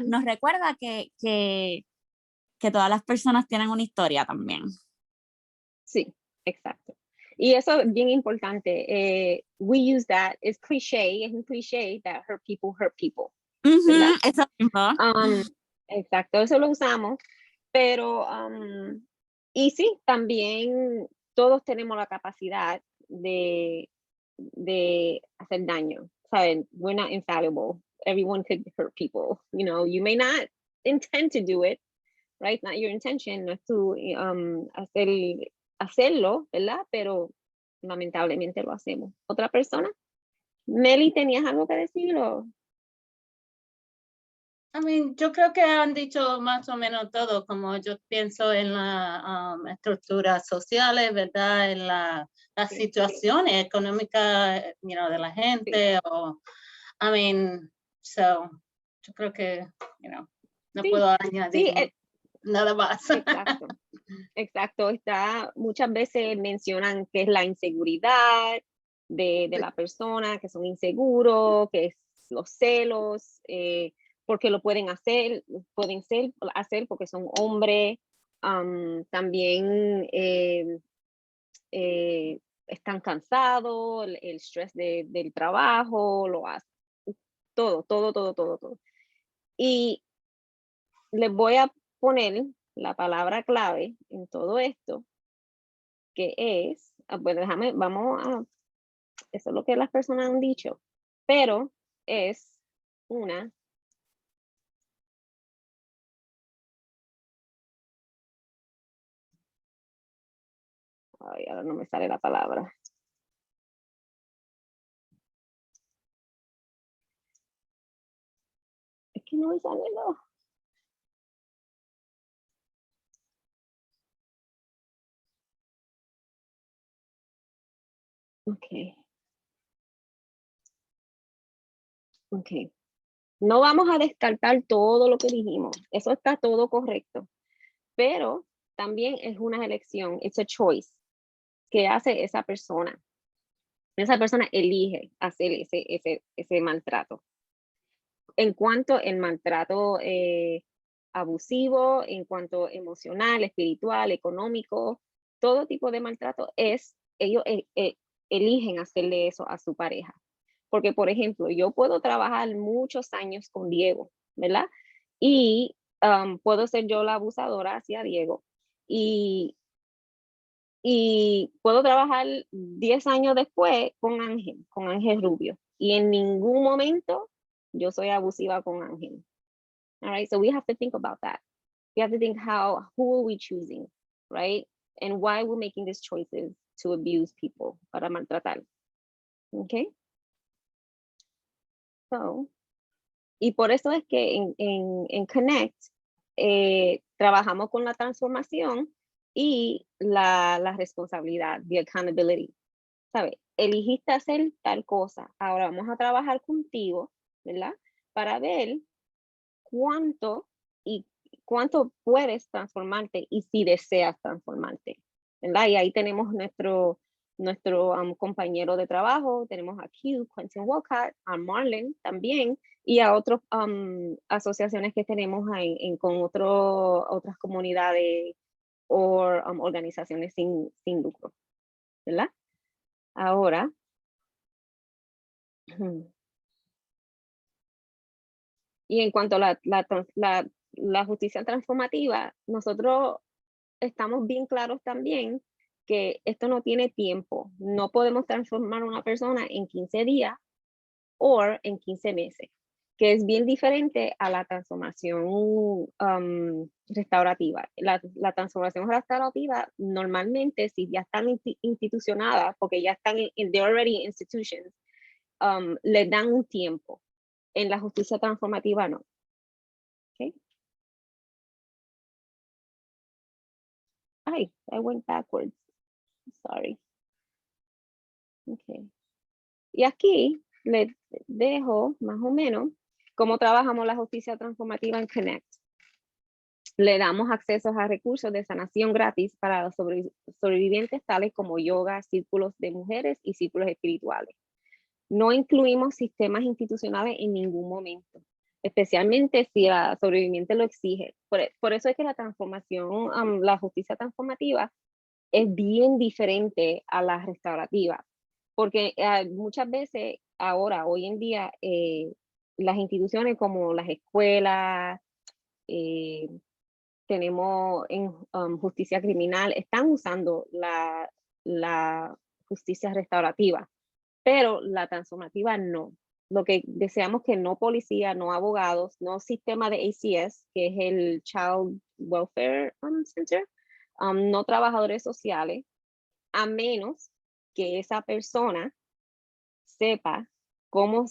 nos recuerda que todas las personas tienen una historia también. Sí, exacto. Y eso es bien importante. We use that, es un cliché that hurt people hurt people. Eso mismo. Exacto, eso lo usamos, pero y sí, también todos tenemos la capacidad de hacer daño. ¿Saben? We're not infallible. Everyone could hurt people. You know, you may not intend to do it, right? Not your intention, no es tu hacerlo, ¿verdad? Pero lamentablemente lo hacemos. ¿Otra persona? Meli, ¿tenías algo que decir? Yo creo que han dicho más o menos todo, como yo pienso en las estructuras sociales, ¿verdad? En las situaciones económicas, de la gente, yo creo que, no puedo añadir nada más. Exacto. Muchas veces mencionan que es la inseguridad de la persona, que son inseguros, que es los celos, porque lo pueden hacer porque son hombres. También están cansados, el estrés del trabajo, lo hace. Todo. Y les voy a poner la palabra clave en todo esto, que es, bueno, eso es lo que las personas han dicho, pero es una ay, ahora no me sale la palabra. Es que no me sale lo. Ok. Ok. No vamos a descartar todo lo que dijimos. Eso está todo correcto. Pero también es una elección. It's a choice. Que hace esa persona. Esa persona elige hacer ese maltrato. En cuanto al maltrato abusivo, en cuanto emocional, espiritual, económico, todo tipo de maltrato ellos eligen hacerle eso a su pareja. Porque, por ejemplo, yo puedo trabajar muchos años con Diego, ¿verdad? Y puedo ser yo la abusadora hacia Diego. Y puedo trabajar 10 años después con Ángel Rubio. Y en ningún momento yo soy abusiva con Ángel. All right, so we have to think about that. We have to think who are we choosing, right? And why we're making these choices to abuse people, para maltratar. Okay? So, y por eso es que en Connect trabajamos con la transformación y la responsabilidad, the accountability. ¿Sabes? Eligiste hacer tal cosa. Ahora vamos a trabajar contigo, ¿verdad? Para ver cuánto puedes transformarte y si deseas transformarte, ¿verdad? Y ahí tenemos nuestro compañero de trabajo, tenemos a Q, Quentin Walcott, a Marlon también, y a otras asociaciones que tenemos con otras comunidades o organizaciones sin lucro, ¿verdad? Ahora, y en cuanto a la justicia transformativa, nosotros estamos bien claros también que esto no tiene tiempo. No podemos transformar a una persona en 15 días o en 15 meses, que es bien diferente a la transformación restaurativa. La transformación restaurativa normalmente, si ya están institucionadas, porque ya están they're already institutions, les dan un tiempo. En la justicia transformativa no. Okay. Ay, I went backwards. Sorry. Okay. Y aquí les dejo más o menos cómo trabajamos la justicia transformativa en Connect. Le damos acceso a recursos de sanación gratis para los sobrevivientes tales como yoga, círculos de mujeres y círculos espirituales. No incluimos sistemas institucionales en ningún momento, especialmente si la sobreviviente lo exige. Por eso es que la transformación, la justicia transformativa es bien diferente a la restaurativa, porque muchas veces ahora, hoy en día, las instituciones como las escuelas, tenemos en justicia criminal, están usando la justicia restaurativa, pero la transformativa no. Lo que deseamos que no policía, no abogados, no sistema de ACS, que es el Child Welfare Center, no trabajadores sociales, a menos que esa persona sepa cómo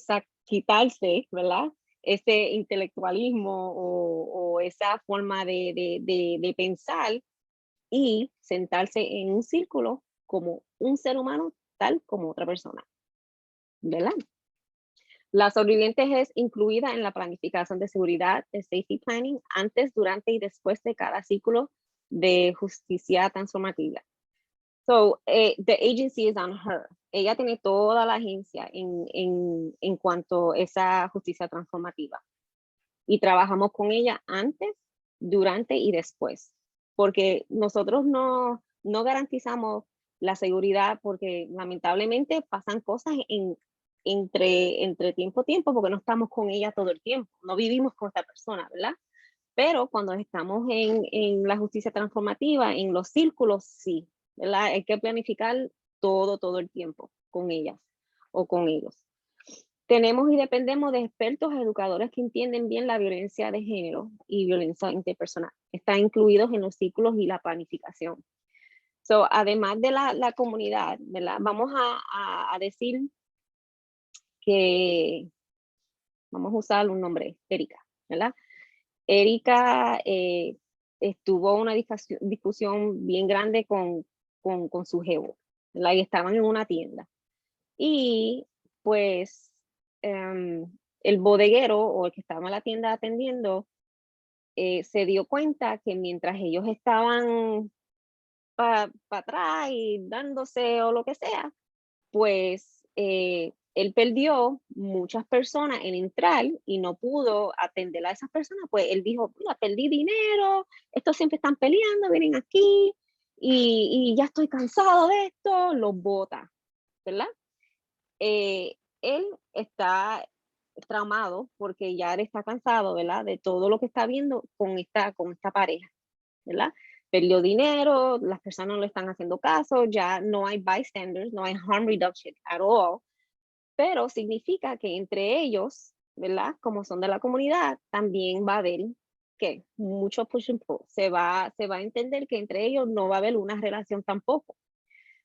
quitarse, ¿verdad? Ese intelectualismo o esa forma de pensar y sentarse en un círculo como un ser humano tal como otra persona, ¿verdad? La sobreviviente es incluida en la planificación de seguridad, de safety planning, antes, durante y después de cada círculo de justicia transformativa. So, the agency is on her. Ella tiene toda la agencia en cuanto a esa justicia transformativa. Y trabajamos con ella antes, durante y después. Porque nosotros no garantizamos la seguridad porque lamentablemente pasan cosas entre tiempo porque no estamos con ella todo el tiempo. No vivimos con esta persona, ¿verdad? Pero cuando estamos en la justicia transformativa, en los círculos, sí, ¿verdad? Hay que planificar todo el tiempo con ellas o con ellos. Tenemos y dependemos de expertos educadores que entienden bien la violencia de género y violencia interpersonal. Están incluidos en los círculos y la planificación. So, además de la comunidad, ¿verdad? Vamos a decir que, vamos a usar un nombre, Erika, ¿verdad? Erika estuvo una discusión bien grande con su jevo, ¿verdad? Y estaban en una tienda. Y pues el bodeguero o el que estaba en la tienda atendiendo se dio cuenta que mientras ellos estaban para atrás y dándose o lo que sea, pues él perdió muchas personas en entrar y no pudo atender a esas personas, pues él dijo, mira, perdí dinero, estos siempre están peleando, vienen aquí y ya estoy cansado de esto, los bota, ¿verdad? Él está traumado porque ya él está cansado, ¿verdad? De todo lo que está viendo con esta pareja, ¿verdad? Perdió dinero, las personas no le están haciendo caso, ya no hay bystanders, no hay harm reduction at all, pero significa que entre ellos, ¿verdad? Como son de la comunidad, también va a haber que mucho push and pull. Se va a entender que entre ellos no va a haber una relación tampoco.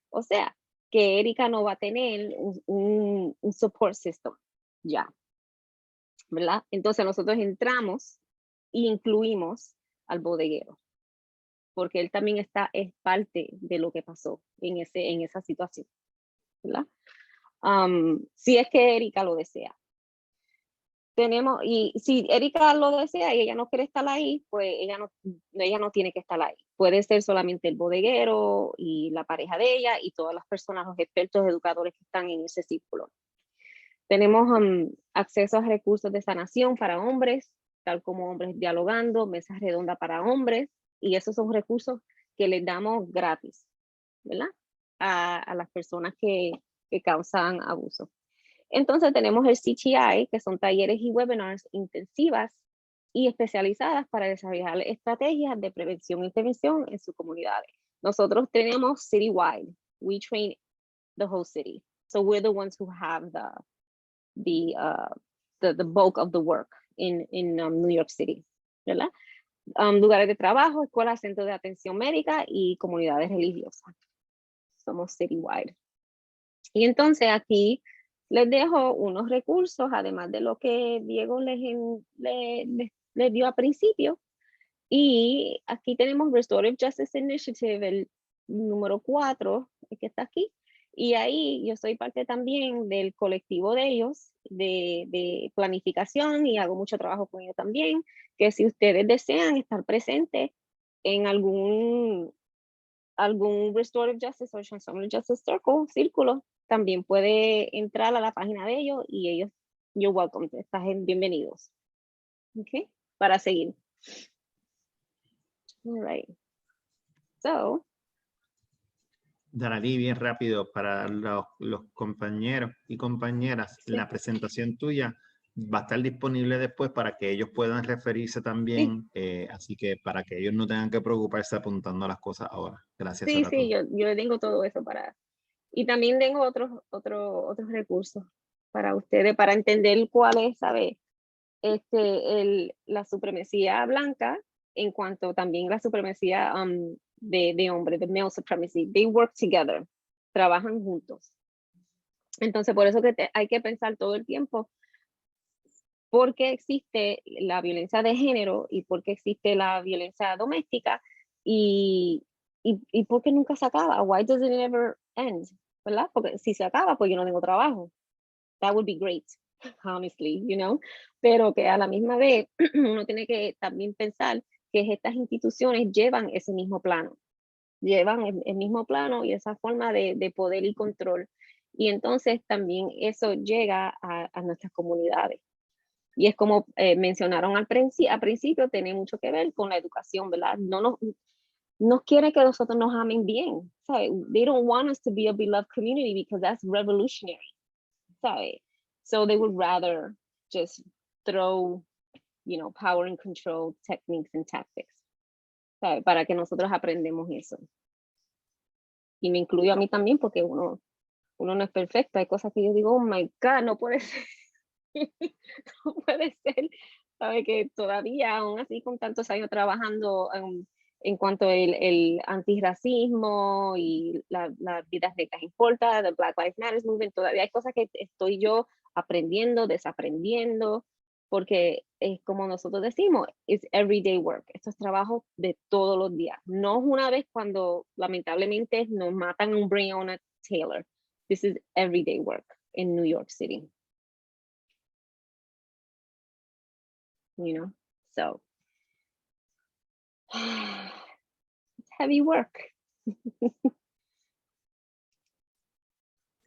O sea, que Erika no va a tener un support system ya, ¿verdad? Entonces nosotros entramos e incluimos al bodeguero, porque él también es parte de lo que pasó en esa situación, ¿verdad? Si es que Erika lo desea. Y si Erika lo desea y ella no quiere estar ahí, pues ella no tiene que estar ahí. Puede ser solamente el bodeguero y la pareja de ella y todas las personas, los expertos educadores que están en ese círculo. Tenemos acceso a recursos de sanación para hombres, tal como Hombres Dialogando, mesas redondas para hombres, y esos son recursos que les damos gratis, ¿verdad? A las personas que causan abuso. Entonces tenemos el CTI, que son talleres y webinars intensivas y especializadas para desarrollar estrategias de prevención e intervención en sus comunidades. Nosotros tenemos citywide. We train the whole city. So we're the ones who have the bulk of the work in New York City, ¿verdad? Lugares de trabajo, escuelas, centros de atención médica y comunidades religiosas. Somos citywide. Y entonces aquí les dejo unos recursos, además de lo que Diego les dio al principio. Y aquí tenemos Restorative Justice Initiative, el número 4, que está aquí. Y ahí yo soy parte también del colectivo de ellos, de planificación, y hago mucho trabajo con ellos también, que si ustedes desean estar presentes en algún Restorative Justice o Transformative Justice Círculo, también puede entrar a la página de ellos y ellos, you're welcome, están bienvenidos. Ok, para seguir. All right. So. Daralí, bien rápido para los compañeros y compañeras, Sí. la presentación tuya va a estar disponible después para que ellos puedan referirse también, sí. Así que para que ellos no tengan que preocuparse apuntando las cosas ahora. Gracias. Sí, yo tengo todo eso y también tengo otros recursos para ustedes, para entender cuál es, ¿sabe? La supremacía blanca, en cuanto también la supremacía de hombres, de male supremacy. They work together, trabajan juntos. Entonces, por eso que hay que pensar todo el tiempo por qué existe la violencia de género y por qué existe la violencia doméstica y por qué nunca se acaba. Why does it never end? ¿Verdad? Porque si se acaba, pues yo no tengo trabajo. That would be great, honestly, you know. Pero que a la misma vez uno tiene que también pensar que estas instituciones llevan ese mismo plano. Llevan el mismo plano y esa forma de poder y control. Y entonces también eso llega a nuestras comunidades. Y es como mencionaron al principio, tiene mucho que ver con la educación, ¿verdad? No quiere que nosotros nos amen bien, ¿sabe? They don't want us to be a beloved community because that's revolutionary, ¿sabe? So they would rather just throw power and control techniques and tactics, ¿sabe? Para que nosotros aprendemos eso. Y me incluyo a mí también porque uno no es perfecto. Hay cosas que yo digo, oh my God, no puede ser. No puede ser. Sabe que todavía, aún así, con tantos años trabajando en cuanto el antirracismo y las vidas negras importan, el Black Lives Matter movement, todavía hay cosas que estoy yo aprendiendo, desaprendiendo, porque es como nosotros decimos, it's everyday work. Esto es trabajo de todos los días. No es una vez cuando lamentablemente nos matan un Breonna Taylor. This is everyday work in New York City. So it's heavy work.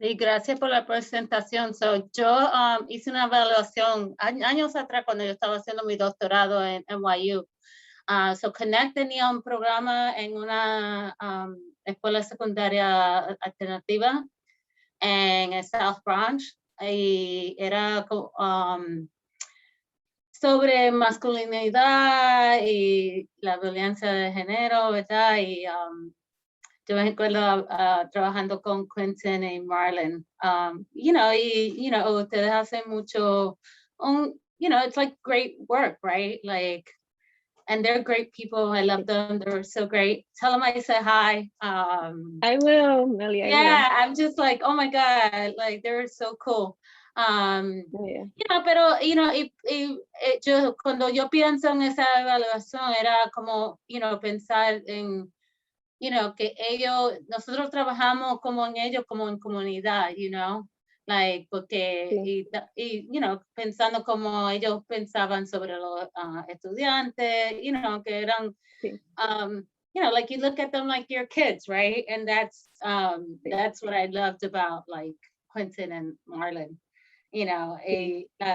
Sí, gracias por la presentación. Yo hice una evaluación años atrás cuando yo estaba haciendo mi doctorado en NYU. Connect tenía un programa en una escuela secundaria alternativa en el South Bronx y era sobre masculinidad y la violencia de género, ¿verdad? Y yo me acuerdo trabajando con Quentin y Marlon, ustedes hacen mucho, it's like great work, right? Like, and they're great people. I love them. They're so great. Tell them I say hi. I will, Melly. I'm just like, oh my God, like they're so cool. Pero, yo, cuando yo pienso en esa evaluación, era como, pensar en, que nosotros trabajamos como en ellos, como en comunidad, like, porque, pensando como ellos pensaban sobre los estudiantes, que eran, like you look at them like your kids, right? And that's what I loved about like Quentin and Marlon.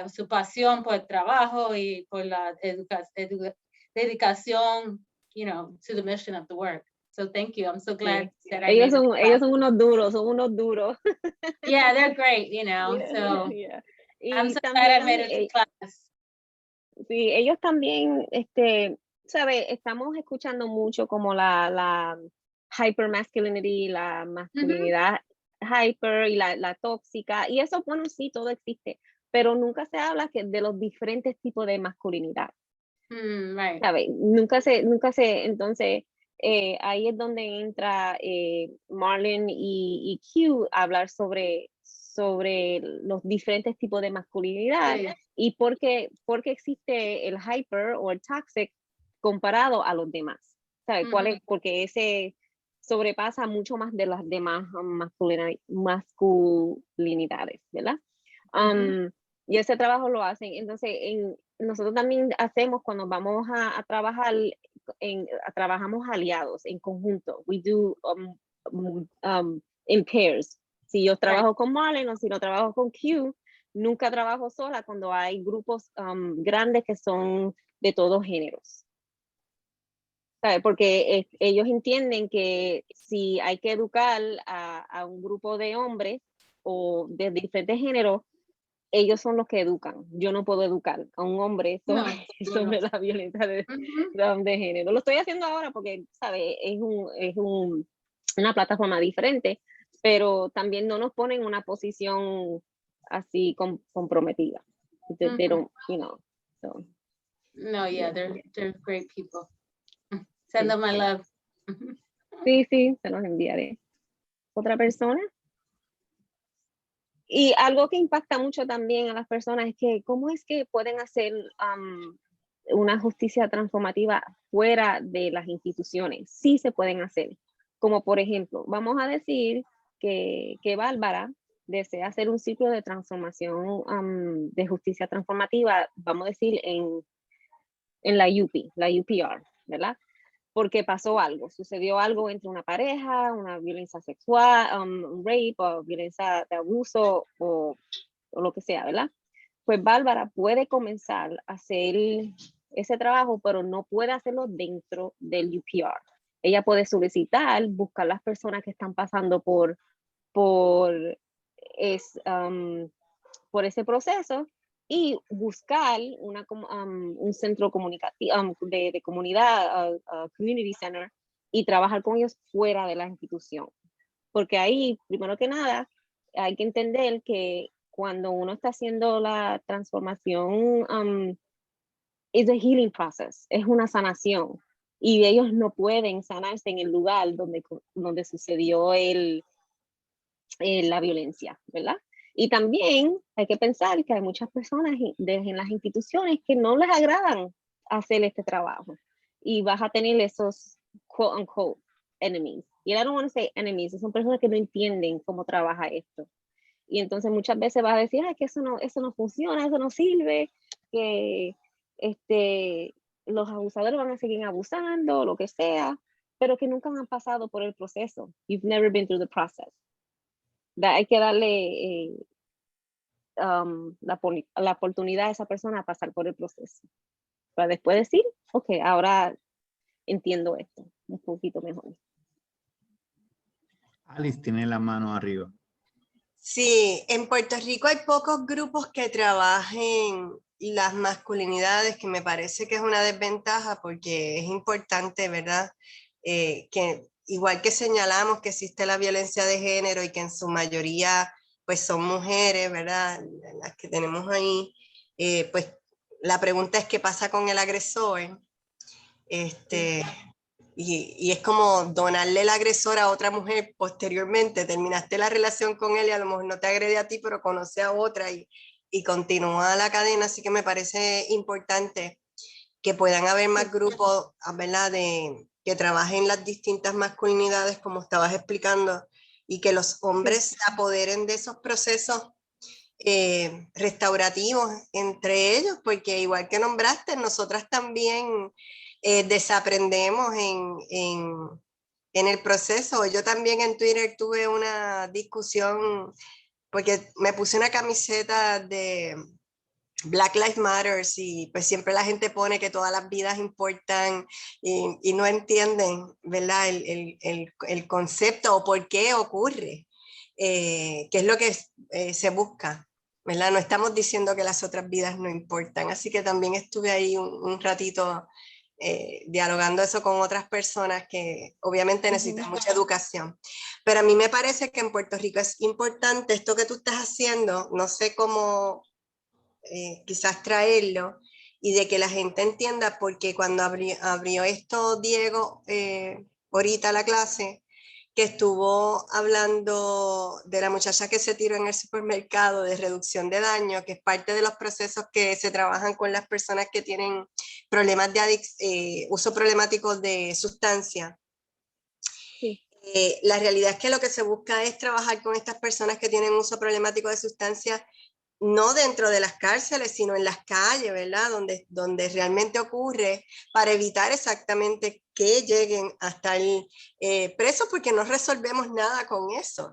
Su pasión por el trabajo y por la dedicación, to the mission of the work. So thank you. I'm so glad that ellos son unos duros. Yeah, they're great, so yeah. I'm so glad I made it to class. Sí, ellos también, ¿sabe? Estamos escuchando mucho como la hypermasculinity, la masculinidad hyper y la tóxica, y eso, bueno, sí, todo existe, pero nunca se habla de los diferentes tipos de masculinidad. Right. ¿Sabe? Nunca se, entonces, ahí es donde entra Marlon y Q a hablar sobre los diferentes tipos de masculinidad y por qué existe el hyper o el toxic comparado a los demás. ¿Sabe? ¿Cuál es? Porque ese sobrepasa mucho más de las demás masculinidades, ¿verdad? Y ese trabajo lo hacen. Entonces, nosotros también hacemos cuando vamos a trabajar, trabajamos aliados en conjunto. We do in pairs. Si yo trabajo con Marlon o si no trabajo con Q, nunca trabajo sola cuando hay grupos grandes que son de todos géneros. ¿Sabe? Porque ellos entienden que si hay que educar a un grupo de hombres o de diferentes géneros, ellos son los que educan. Yo no puedo educar a un hombre sobre la violencia de género. Lo estoy haciendo ahora porque, ¿sabe? Es una plataforma diferente, pero también no nos ponen en una posición así comprometida. They don't, so. No, yeah, they're great people. Send them my love. Sí, se los enviaré. ¿Otra persona? Y algo que impacta mucho también a las personas es que cómo es que pueden hacer una justicia transformativa fuera de las instituciones. Sí se pueden hacer. Como por ejemplo, vamos a decir que Bárbara desea hacer un ciclo de transformación de justicia transformativa, vamos a decir en la UPR, ¿verdad? Porque pasó algo, sucedió algo entre una pareja, una violencia sexual, un rape o violencia de abuso o lo que sea, ¿verdad? Pues Bárbara puede comenzar a hacer ese trabajo, pero no puede hacerlo dentro del UPR. Ella puede solicitar, buscar las personas que están pasando por ese proceso y buscar un centro comunicativo de comunidad, community center, y trabajar con ellos fuera de la institución. Porque ahí, primero que nada, hay que entender que cuando uno está haciendo la transformación, es a healing process, es una sanación. Y ellos no pueden sanarse en el lugar donde sucedió la violencia, ¿verdad? Y también hay que pensar que hay muchas personas en las instituciones que no les agradan hacer este trabajo. Y vas a tener esos quote unquote enemies. Y I don't want to say enemies, son personas que no entienden cómo trabaja esto. Y entonces muchas veces vas a decir, que eso no funciona, eso no sirve, que los abusadores van a seguir abusando, lo que sea, pero que nunca han pasado por el proceso. You've never been through the process. Hay que darle la oportunidad a esa persona a pasar por el proceso. Para después decir, ok, ahora entiendo esto un poquito mejor. Alice tiene la mano arriba. Sí, en Puerto Rico hay pocos grupos que trabajen las masculinidades, que me parece que es una desventaja porque es importante, ¿verdad? Que igual que señalamos que existe la violencia de género y que en su mayoría pues son mujeres, ¿verdad? Las que tenemos ahí, pues la pregunta es qué pasa con el agresor. Y es como donarle el agresor a otra mujer posteriormente. Terminaste la relación con él y a lo mejor no te agrede a ti, pero conoce a otra y continúa la cadena. Así que me parece importante que puedan haber más grupos, ¿verdad? Que trabajen las distintas masculinidades, como estabas explicando, y que los hombres se apoderen de esos procesos restaurativos entre ellos, porque igual que nombraste, nosotras también desaprendemos en el proceso. Yo también en Twitter tuve una discusión porque me puse una camiseta de Black Lives Matter y pues siempre la gente pone que todas las vidas importan y no entienden, ¿verdad? El concepto o por qué ocurre, qué es lo que se busca, ¿verdad? No estamos diciendo que las otras vidas no importan, así que también estuve ahí un ratito dialogando eso con otras personas que obviamente necesitan mucha educación. Pero a mí me parece que en Puerto Rico es importante esto que tú estás haciendo, no sé cómo quizás traerlo y de que la gente entienda, porque cuando abrió esto Diego ahorita la clase, que estuvo hablando de la muchacha que se tiró en el supermercado, de reducción de daño, que es parte de los procesos que se trabajan con las personas que tienen problemas de uso problemático de sustancia. Sí. La realidad es que lo que se busca es trabajar con estas personas que tienen uso problemático de sustancias, no dentro de las cárceles, sino en las calles, ¿verdad? Donde realmente ocurre, para evitar exactamente que lleguen a estar presos, porque no resolvemos nada con eso.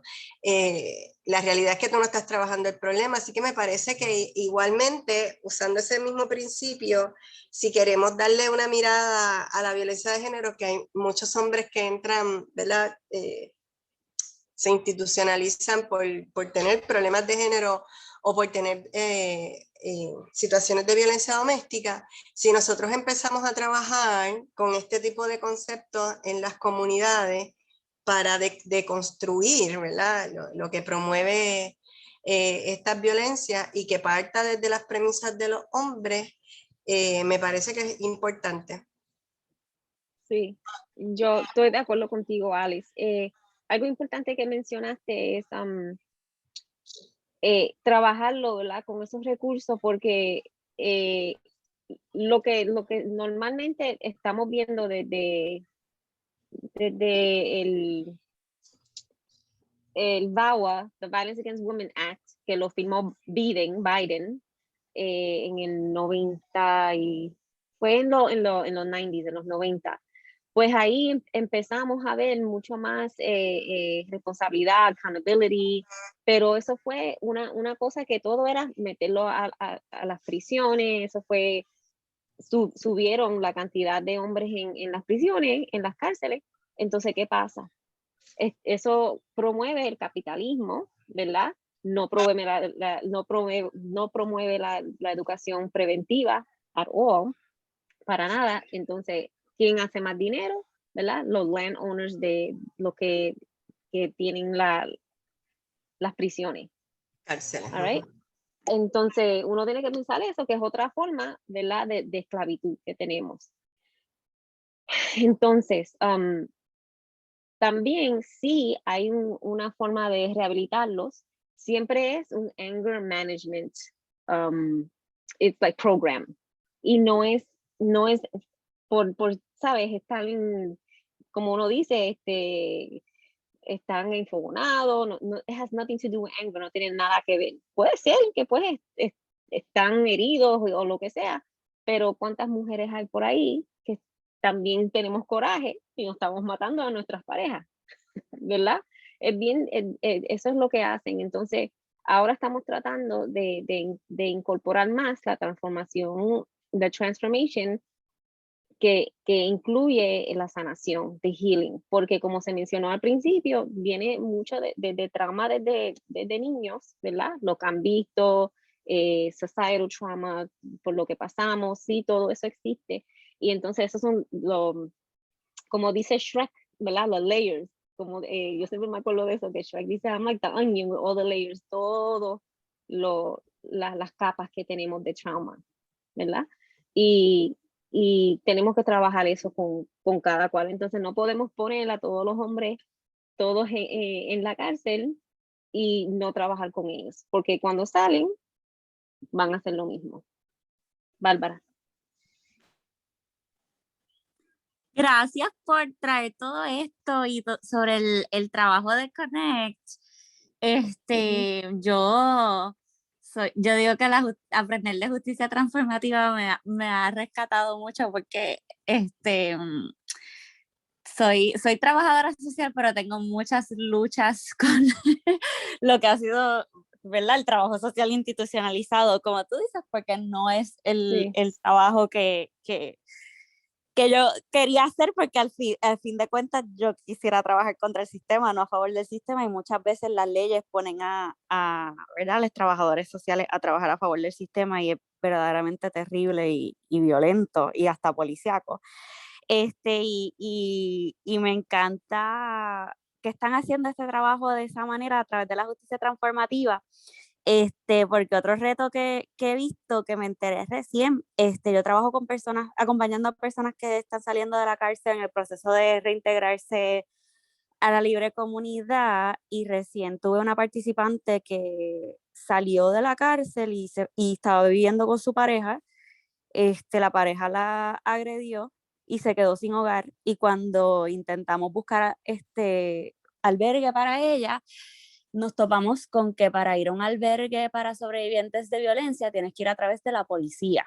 La realidad es que tú no estás trabajando el problema, así que me parece que igualmente, usando ese mismo principio, si queremos darle una mirada a la violencia de género, que hay muchos hombres que entran, ¿verdad? Se institucionalizan por tener problemas de género o por tener situaciones de violencia doméstica. Si nosotros empezamos a trabajar con este tipo de conceptos en las comunidades para deconstruir, ¿verdad? Lo que promueve estas violencias y que parta desde las premisas de los hombres, me parece que es importante. Sí, yo estoy de acuerdo contigo, Alice. Algo importante que mencionaste es trabajarlo, ¿verdad? Con esos recursos, porque lo que normalmente estamos viendo desde el VAWA, the Violence Against Women Act, que lo firmó Biden en el 90 y fue en los 90s, en los 90. Pues ahí empezamos a ver mucho más responsabilidad, accountability, pero eso fue una cosa que todo era meterlo a las prisiones, eso fue, subieron la cantidad de hombres en las prisiones, en las cárceles. Entonces, ¿qué pasa? Eso promueve el capitalismo, ¿verdad? no promueve no promueve la educación preventiva at all, para nada. Entonces, ¿quién hace más dinero? ¿Verdad? Los landowners de lo que tienen las prisiones. Cárceles. All right? Entonces, uno tiene que pensar eso, que es otra forma, ¿verdad? De esclavitud que tenemos. Entonces, también sí hay una forma de rehabilitarlos. Siempre es un anger management, it's like program. Y no es por sabes, están, como uno dice, están enfogonados, it has nothing to do with anger, no tiene nada que ver. Puede ser que pues están heridos o lo que sea, pero ¿cuántas mujeres hay por ahí que también tenemos coraje y nos estamos matando a nuestras parejas? ¿Verdad? Es bien, eso es lo que hacen. Entonces, ahora estamos tratando de incorporar más la transformación, the transformation, que incluye la sanación, the healing, porque como se mencionó al principio, viene mucho de trauma desde niños, ¿verdad? Lo que han visto, societal trauma, por lo que pasamos, sí, todo eso existe. Y entonces esos son, como dice Shrek, ¿verdad? Los layers, como yo siempre me acuerdo de eso, que Shrek dice, I'm like the onion with all the layers, todo las capas que tenemos de trauma, ¿verdad? Y tenemos que trabajar eso con cada cual. Entonces no podemos poner a todos los hombres, todos en la cárcel y no trabajar con ellos, porque cuando salen van a hacer lo mismo. Bárbara. Gracias por traer todo esto y sobre el trabajo de Connect. Yo digo que aprender de justicia transformativa me ha rescatado mucho porque soy trabajadora social, pero tengo muchas luchas con lo que ha sido, ¿verdad? El trabajo social institucionalizado, como tú dices, porque no es el trabajo que yo quería hacer, porque al fin de cuentas yo quisiera trabajar contra el sistema, no a favor del sistema, y muchas veces las leyes ponen ¿verdad? A los trabajadores sociales a trabajar a favor del sistema, y es verdaderamente terrible y violento y hasta policíaco. Y me encanta que están haciendo este trabajo de esa manera a través de la justicia transformativa. Porque otro reto que he visto, que me enteré recién, yo trabajo con personas, acompañando a personas que están saliendo de la cárcel en el proceso de reintegrarse a la libre comunidad, y recién tuve una participante que salió de la cárcel y estaba viviendo con su pareja. La pareja la agredió y se quedó sin hogar, y cuando intentamos buscar albergue para ella, nos topamos con que para ir a un albergue para sobrevivientes de violencia tienes que ir a través de la policía.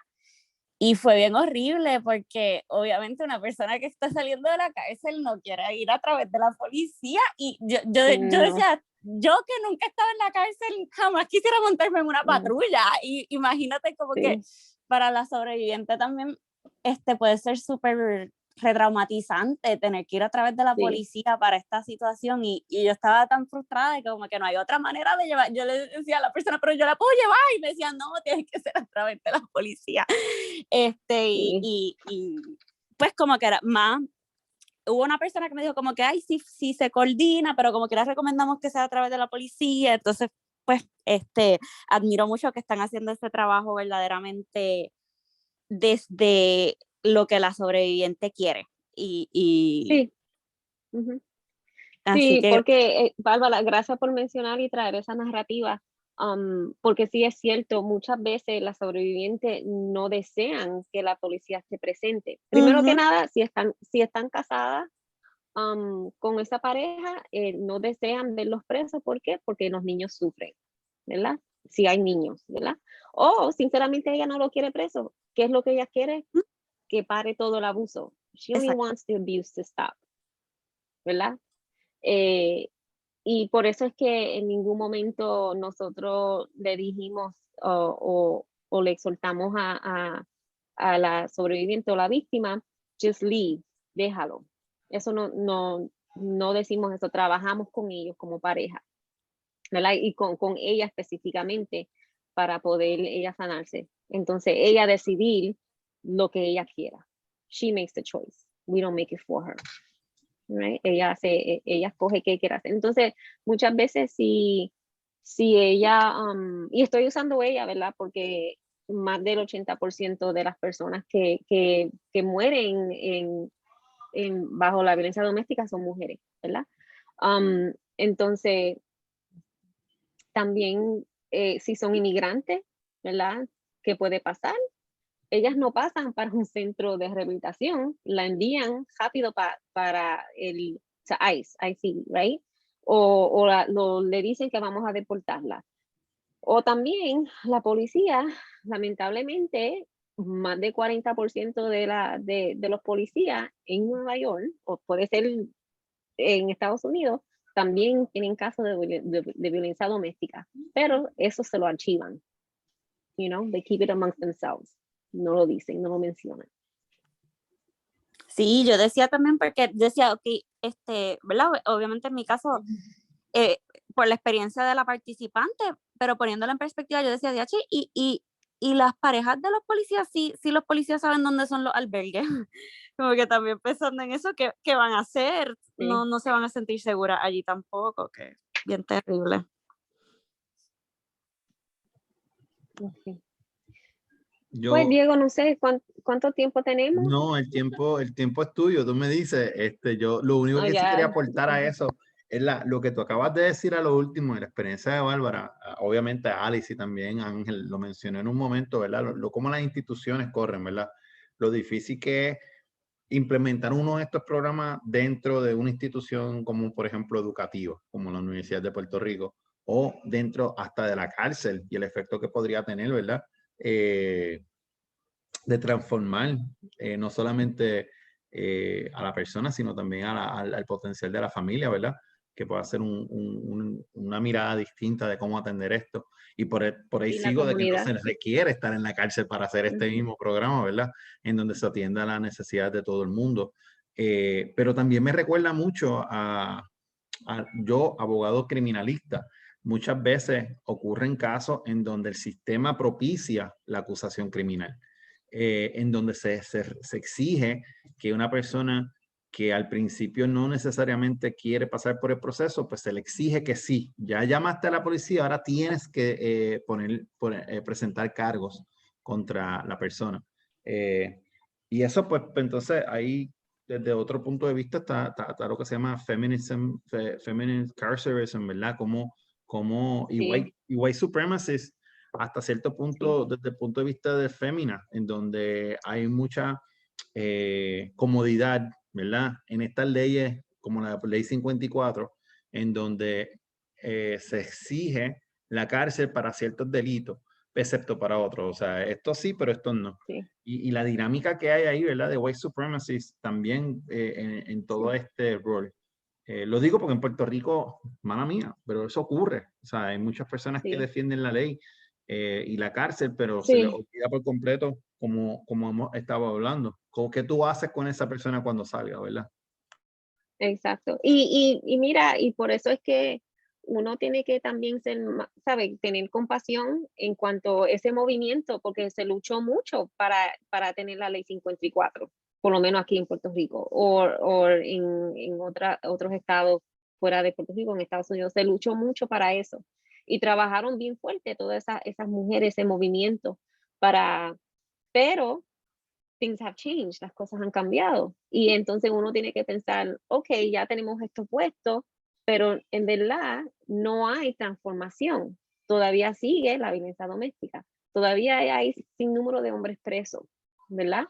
Y fue bien horrible porque obviamente una persona que está saliendo de la cárcel no quiere ir a través de la policía. Y yo decía, yo que nunca he estado en la cárcel, jamás quisiera montarme en una patrulla. Y imagínate como que para la sobreviviente también puede ser súper retraumatizante tener que ir a través de la policía para esta situación, y yo estaba tan frustrada de como que no hay otra manera de llevar. Yo le decía a la persona, pero yo la puedo llevar, y me decían, no, tienes que ser a través de la policía. Y pues como que era más, hubo una persona que me dijo como que, ay, sí se coordina, pero como que les recomendamos que sea a través de la policía. Entonces, pues, admiro mucho que están haciendo este trabajo verdaderamente desde lo que la sobreviviente quiere. Sí. Así Sí, que, porque, Bárbara, gracias por mencionar y traer esa narrativa, porque sí es cierto, muchas veces las sobrevivientes no desean que la policía esté presente. Primero que nada, si están casadas con esa pareja, no desean verlos presos. ¿Por qué? Porque los niños sufren, ¿verdad? Si hay niños, ¿verdad? O sinceramente ella no lo quiere preso. ¿Qué es lo que ella quiere? Que pare todo el abuso. She only wants the abuse to stop, ¿verdad? Y por eso es que en ningún momento nosotros le dijimos o le exhortamos a la sobreviviente o la víctima, just leave, déjalo. Eso no decimos eso, trabajamos con ellos como pareja. ¿verdad? Y con ella específicamente para poder ella sanarse. Entonces, ella decidir lo que ella quiera. She makes the choice. We don't make it for her. Right? Ella escoge qué quiere hacer. Entonces, muchas veces si ella, y estoy usando ella, ¿verdad? Porque más del 80% de las personas que mueren bajo la violencia doméstica son mujeres, ¿verdad? Entonces, también si son inmigrantes, ¿verdad? ¿Qué puede pasar? Ellas no pasan para un centro de rehabilitación, la envían rápido para el ICE, right? O le dicen que vamos a deportarla. O también la policía, lamentablemente, más del 40% de los policías en Nueva York, o puede ser en Estados Unidos, también tienen casos de violencia doméstica, pero eso se lo archivan. You know, they keep it amongst themselves. No lo dicen, no lo mencionan. Sí, yo decía también porque decía, ok, ¿verdad? Obviamente en mi caso, por la experiencia de la participante, pero poniéndola en perspectiva, yo decía, DH, y las parejas de los policías, sí los policías saben dónde son los albergues, como que también pensando en eso, ¿qué van a hacer? Sí. No se van a sentir seguras allí tampoco, que bien terrible. Okay. Pues Diego, no sé cuánto tiempo tenemos. No, el tiempo es tuyo, tú me dices, yo lo único que sí quería aportar a eso es lo que tú acabas de decir a lo último, de la experiencia de Bárbara, obviamente a Alice y también a Ángel, lo mencioné en un momento, ¿verdad? Cómo las instituciones corren, ¿verdad? Lo difícil que es implementar uno de estos programas dentro de una institución como, por ejemplo, educativa, como la Universidad de Puerto Rico, o dentro hasta de la cárcel y el efecto que podría tener, ¿verdad? De transformar no solamente a la persona, sino también al potencial de la familia, ¿verdad? Que pueda hacer una mirada distinta de cómo atender esto. Y por ahí sigo de que no se requiere estar en la cárcel para hacer este mismo programa, ¿verdad? En donde se atienda la necesidad de todo el mundo. Pero también me recuerda mucho a yo, abogado criminalista. Muchas veces ocurren casos en donde el sistema propicia la acusación criminal. En donde se exige que una persona que al principio no necesariamente quiere pasar por el proceso, pues se le exige que sí, ya llamaste a la policía, ahora tienes que presentar cargos contra la persona. Y eso pues entonces ahí desde otro punto de vista está lo que se llama feminine carcerism, ¿verdad? Y white supremacists hasta cierto punto, desde el punto de vista de fémina, en donde hay mucha comodidad, ¿verdad? En estas leyes, como la ley 54, en donde se exige la cárcel para ciertos delitos, excepto para otros. O sea, esto sí, pero esto no. Sí. Y la dinámica que hay ahí, ¿verdad? De white supremacy también en todo este rol. Lo digo porque en Puerto Rico, mala mía, pero eso ocurre. O sea, hay muchas personas que defienden la ley y la cárcel, pero se les olvida por completo como hemos estado hablando. ¿Qué tú haces con esa persona cuando salga, verdad? Exacto. Y mira, y por eso es que uno tiene que también tener compasión en cuanto a ese movimiento, porque se luchó mucho para tener la ley 54, por lo menos aquí en Puerto Rico, o en otros estados fuera de Puerto Rico, en Estados Unidos, se luchó mucho para eso. Y trabajaron bien fuerte todas esas mujeres, ese movimiento, pero things have changed, las cosas han cambiado. Y entonces uno tiene que pensar, ok, ya tenemos esto puesto, pero en verdad no hay transformación. Todavía sigue la violencia doméstica. Todavía hay sin número de hombres presos, ¿verdad?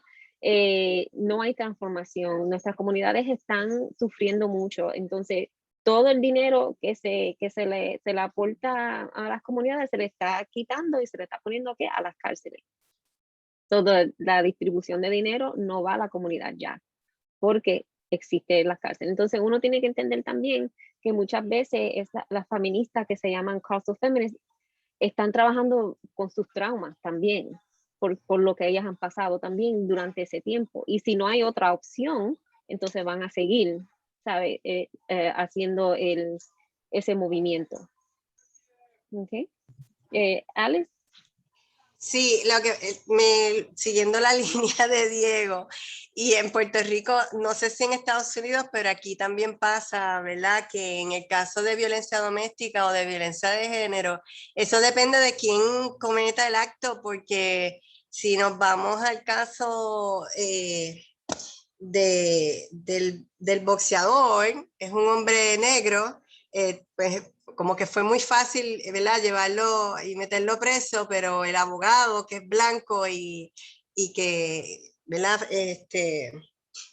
No hay transformación. Nuestras comunidades están sufriendo mucho. Entonces, todo el dinero que se le aporta a las comunidades se le está quitando y se le está poniendo a las cárceles. Toda la distribución de dinero no va a la comunidad ya, porque existe la cárcel. Entonces uno tiene que entender también que muchas veces las feministas que se llaman causal feminists están trabajando con sus traumas también, por lo que ellas han pasado también durante ese tiempo. Y si no hay otra opción, entonces van a seguir, ¿sabe? Haciendo ese movimiento. Okay. Alice. Sí, siguiendo la línea de Diego, y en Puerto Rico, no sé si en Estados Unidos, pero aquí también pasa, ¿verdad? Que en el caso de violencia doméstica o de violencia de género, eso depende de quién cometa el acto, porque si nos vamos al caso del boxeador, es un hombre negro, pues como que fue muy fácil, ¿verdad?, llevarlo y meterlo preso, pero el abogado que es blanco y que, ¿verdad?,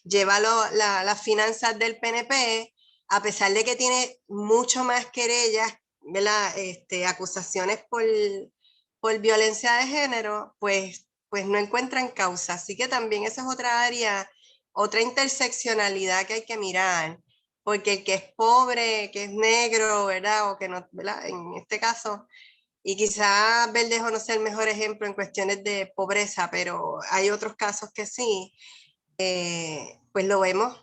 lleva las finanzas del PNP, a pesar de que tiene mucho más querellas, ¿verdad?, acusaciones por violencia de género, pues no encuentran causa. Así que también esa es otra área, otra interseccionalidad que hay que mirar, porque el que es pobre, que es negro, ¿verdad? O que no, ¿verdad? En este caso, y quizá Verdejo no sea el mejor ejemplo en cuestiones de pobreza, pero hay otros casos que sí, pues lo vemos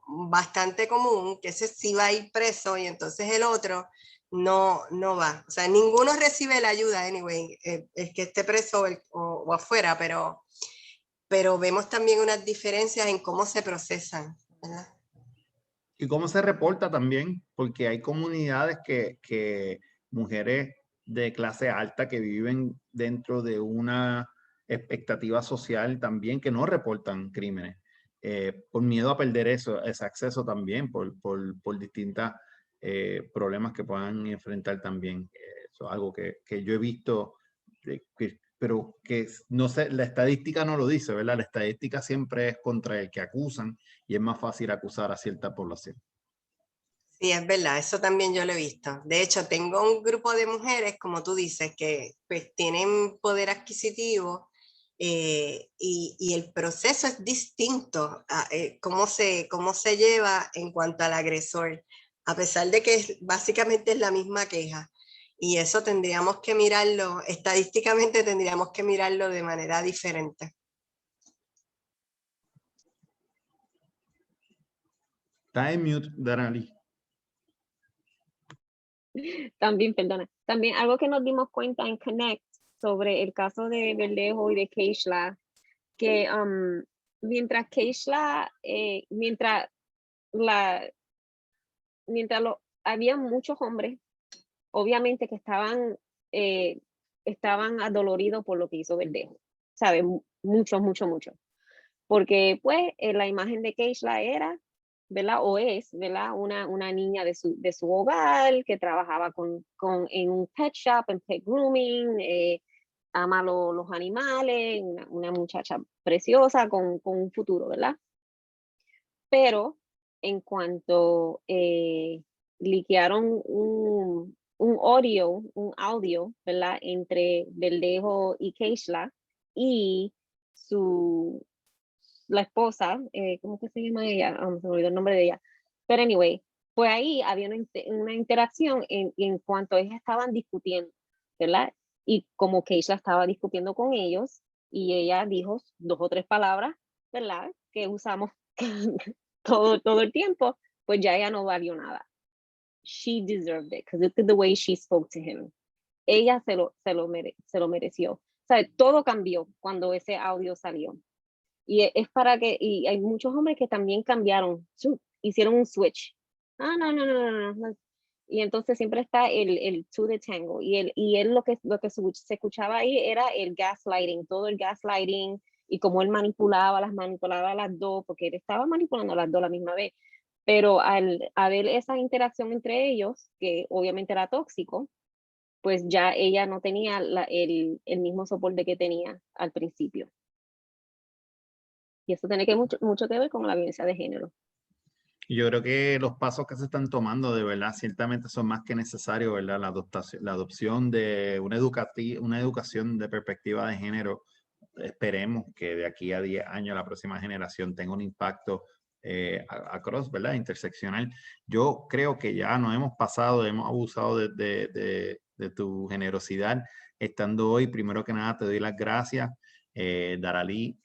bastante común, que ese sí va a ir preso y entonces el otro no va. O sea, ninguno recibe la ayuda, anyway, el que esté preso o afuera, pero vemos también unas diferencias en cómo se procesan, ¿verdad? Y cómo se reporta también, porque hay comunidades que mujeres de clase alta que viven dentro de una expectativa social también que no reportan crímenes, por miedo a perder ese acceso también, por distintos problemas que puedan enfrentar también. Eso es algo que yo he visto, pero que no sé, la estadística no lo dice, ¿verdad? La estadística siempre es contra el que acusan y es más fácil acusar a cierta población. Sí, es verdad, eso también yo lo he visto. De hecho, tengo un grupo de mujeres, como tú dices, que pues tienen poder adquisitivo y el proceso es distinto a cómo se lleva en cuanto al agresor, a pesar de que básicamente es la misma queja. Y eso tendríamos que mirarlo, estadísticamente tendríamos que mirarlo de manera diferente. Está en mute, Darali. También, perdona. También algo que nos dimos cuenta en Connect sobre el caso de Verdejo y de Keishla, que mientras Keishla, había muchos hombres, obviamente que estaban adoloridos por lo que hizo Verdejo, ¿sabes? Muchos. Porque pues la imagen de Keishla era, ¿verdad? O es, ¿verdad? Una niña de su hogar que trabajaba en un pet shop, en pet grooming, ama los animales, una muchacha preciosa con un futuro, ¿verdad? Pero en cuanto liquearon un audio, ¿verdad? Entre Verdejo y Keishla y la esposa, ¿cómo que se llama ella? Se me olvidó el nombre de ella. Pero anyway, pues ahí había una interacción en cuanto ellos estaban discutiendo, ¿verdad? Y como Keishla estaba discutiendo con ellos y ella dijo 2 o 3 palabras, ¿verdad? Que usamos todo el tiempo, pues ya ella no valió nada. She deserved it, because look at the way she spoke to him. Ella se lo mereció. O sea, todo cambió cuando ese audio salió. Y es para que, y hay muchos hombres que también cambiaron, hicieron un switch. No. Y entonces siempre está el to the tango. Y él lo que se escuchaba ahí era el gaslighting, todo el gaslighting y cómo él manipulaba a las dos, porque él estaba manipulando a las dos a la misma vez. Pero al haber esa interacción entre ellos, que obviamente era tóxico, pues ya ella no tenía el mismo soporte que tenía al principio. Y eso tiene mucho que ver con la violencia de género. Yo creo que los pasos que se están tomando, de verdad, ciertamente son más que necesarios, ¿verdad? La adopción de una educación de perspectiva de género. Esperemos que de aquí a 10 años la próxima generación tenga un impacto across, ¿verdad? Interseccional. Yo creo que ya nos hemos pasado, hemos abusado de tu generosidad estando hoy. Primero que nada, te doy las gracias, Darali.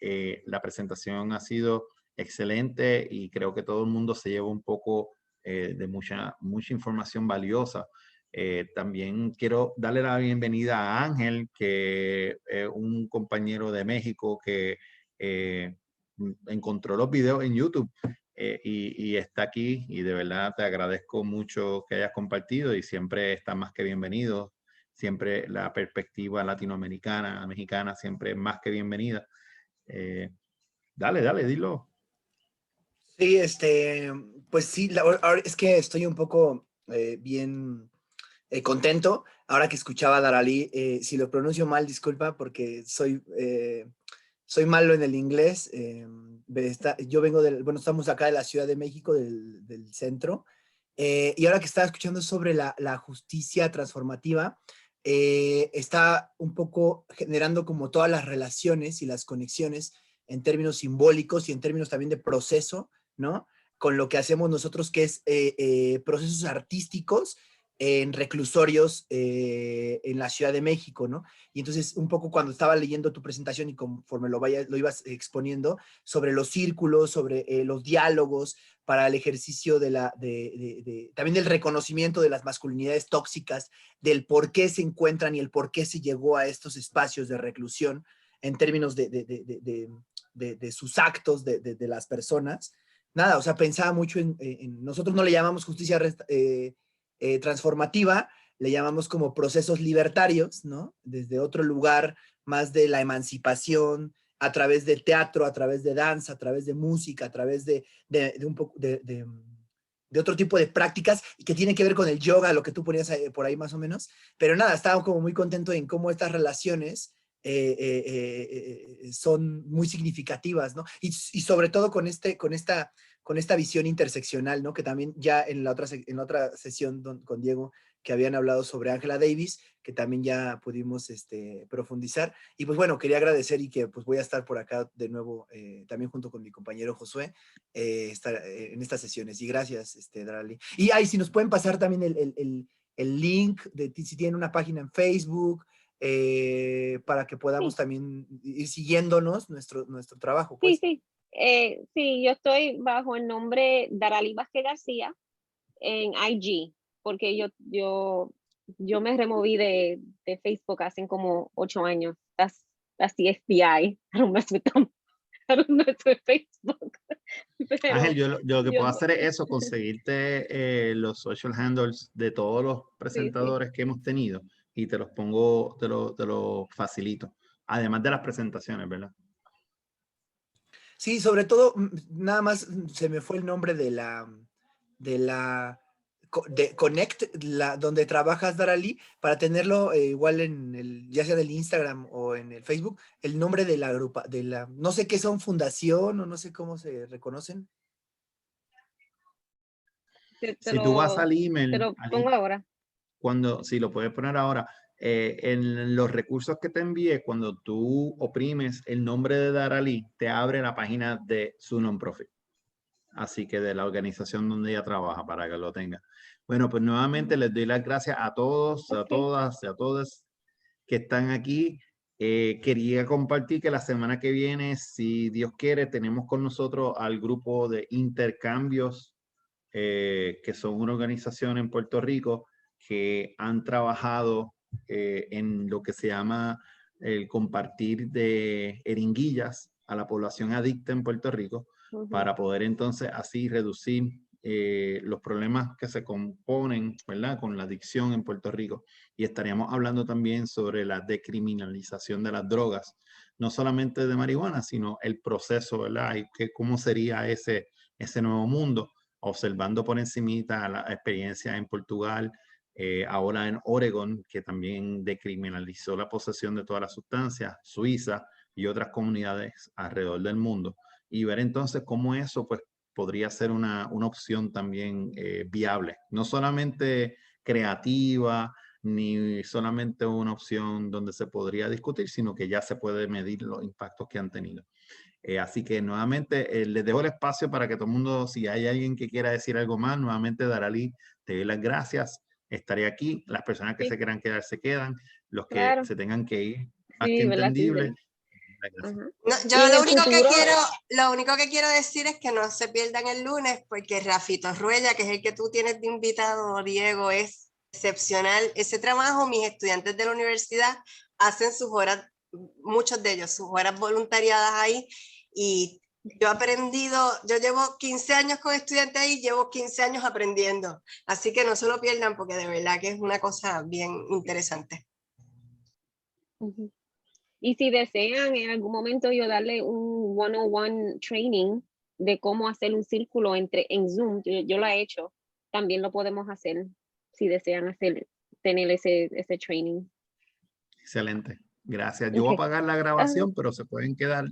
La presentación ha sido excelente y creo que todo el mundo se lleva un poco de mucha información valiosa. También quiero darle la bienvenida a Ángel, que es un compañero de México que encontró los videos en YouTube y está aquí, y de verdad te agradezco mucho que hayas compartido, y siempre está más que bienvenido. Siempre la perspectiva latinoamericana, mexicana, siempre es más que bienvenida. Dale, dilo. Sí, pues sí, ahora es que estoy un poco bien contento ahora que escuchaba a Daralí. Si lo pronuncio mal, disculpa, porque soy malo en el inglés. Yo vengo bueno, estamos acá de la Ciudad de México, del centro, y ahora que estaba escuchando sobre la justicia transformativa, está un poco generando como todas las relaciones y las conexiones en términos simbólicos y en términos también de proceso, ¿no? Con lo que hacemos nosotros, que es procesos artísticos en reclusorios en la Ciudad de México, ¿no? Y entonces, un poco cuando estaba leyendo tu presentación y conforme lo ibas exponiendo, sobre los círculos, sobre los diálogos, para el ejercicio también del reconocimiento de las masculinidades tóxicas, del por qué se encuentran y el por qué se llegó a estos espacios de reclusión en términos de sus actos, de las personas. Nada, o sea, pensaba mucho nosotros no le llamamos justicia transformativa, le llamamos como procesos libertarios, ¿no? Desde otro lugar más de la emancipación, a través del teatro, a través de danza, a través de música, a través de un poco de otro tipo de prácticas que tienen que ver con el yoga, lo que tú ponías por ahí más o menos. Pero nada, estaba como muy contento en cómo estas relaciones son muy significativas, ¿no? Y sobre todo con esta visión interseccional, ¿no? Que también ya en la otra sesión con Diego, que habían hablado sobre Angela Davis, que también ya pudimos profundizar. Y pues bueno, quería agradecer, y que pues voy a estar por acá de nuevo, también junto con mi compañero Josué, en estas sesiones. Y gracias, Darali. Y si nos pueden pasar también el link, si tienen una página en Facebook, para que podamos también ir siguiéndonos nuestro trabajo. Pues. Sí. Sí, yo estoy bajo el nombre Daralí Vázquez García en IG, porque yo me removí de Facebook hace como 8 años. That's the FBI. I don't mess with them. I don't mess with Facebook. Pero Ángel, yo lo que puedo hacer es eso, conseguirte los social handles de todos los presentadores que hemos tenido, y te los pongo, te lo facilito. Además de las presentaciones, ¿verdad? Sí, sobre todo, nada más se me fue el nombre de Connect, donde trabajas, Daralí, para tenerlo igual ya sea del Instagram o en el Facebook, el nombre de la grupa, no sé qué son, fundación, o no sé cómo se reconocen. Si tú vas al email, te lo pongo ahora. Si lo puedes poner ahora, en los recursos que te envié, cuando tú oprimes el nombre de Daralí, te abre la página de su non-profit. Así que de la organización donde ella trabaja, para que lo tenga. Bueno, pues nuevamente les doy las gracias a todos, a todas y a todos que están aquí. Quería compartir que la semana que viene, si Dios quiere, tenemos con nosotros al grupo de Intercambios, que son una organización en Puerto Rico que han trabajado en lo que se llama el compartir de jeringuillas a la población adicta en Puerto Rico, para poder entonces así reducir los problemas que se componen, ¿verdad?, con la adicción en Puerto Rico. Y estaríamos hablando también sobre la decriminalización de las drogas, no solamente de marihuana, sino el proceso, ¿verdad? Y cómo sería ese nuevo mundo, observando por encimita la experiencia en Portugal, ahora en Oregon, que también decriminalizó la posesión de todas las sustancias, Suiza y otras comunidades alrededor del mundo, y ver entonces cómo eso pues podría ser una opción también viable, no solamente creativa, ni solamente una opción donde se podría discutir, sino que ya se puede medir los impactos que han tenido. Así que nuevamente les dejo el espacio para que todo el mundo, si hay alguien que quiera decir algo más, nuevamente Daralí, te doy las gracias. Estaré aquí. Las personas que se quieran quedar se quedan. Los que se tengan que ir, más que entendible. No, yo lo único que quiero decir es que no se pierdan el lunes, porque Rafito Ruella, que es el que tú tienes de invitado, Diego, es excepcional ese trabajo. Mis estudiantes de la universidad hacen sus horas, muchos de ellos, sus horas voluntariadas ahí, y yo he aprendido, yo llevo 15 años con estudiantes ahí, llevo 15 años aprendiendo, así que no se lo pierdan porque de verdad que es una cosa bien interesante. Y si desean en algún momento yo darle un one-on-one training de cómo hacer un círculo en Zoom, yo lo he hecho, también lo podemos hacer si desean tener ese training. Excelente, gracias. Yo voy a apagar la grabación, pero se pueden quedar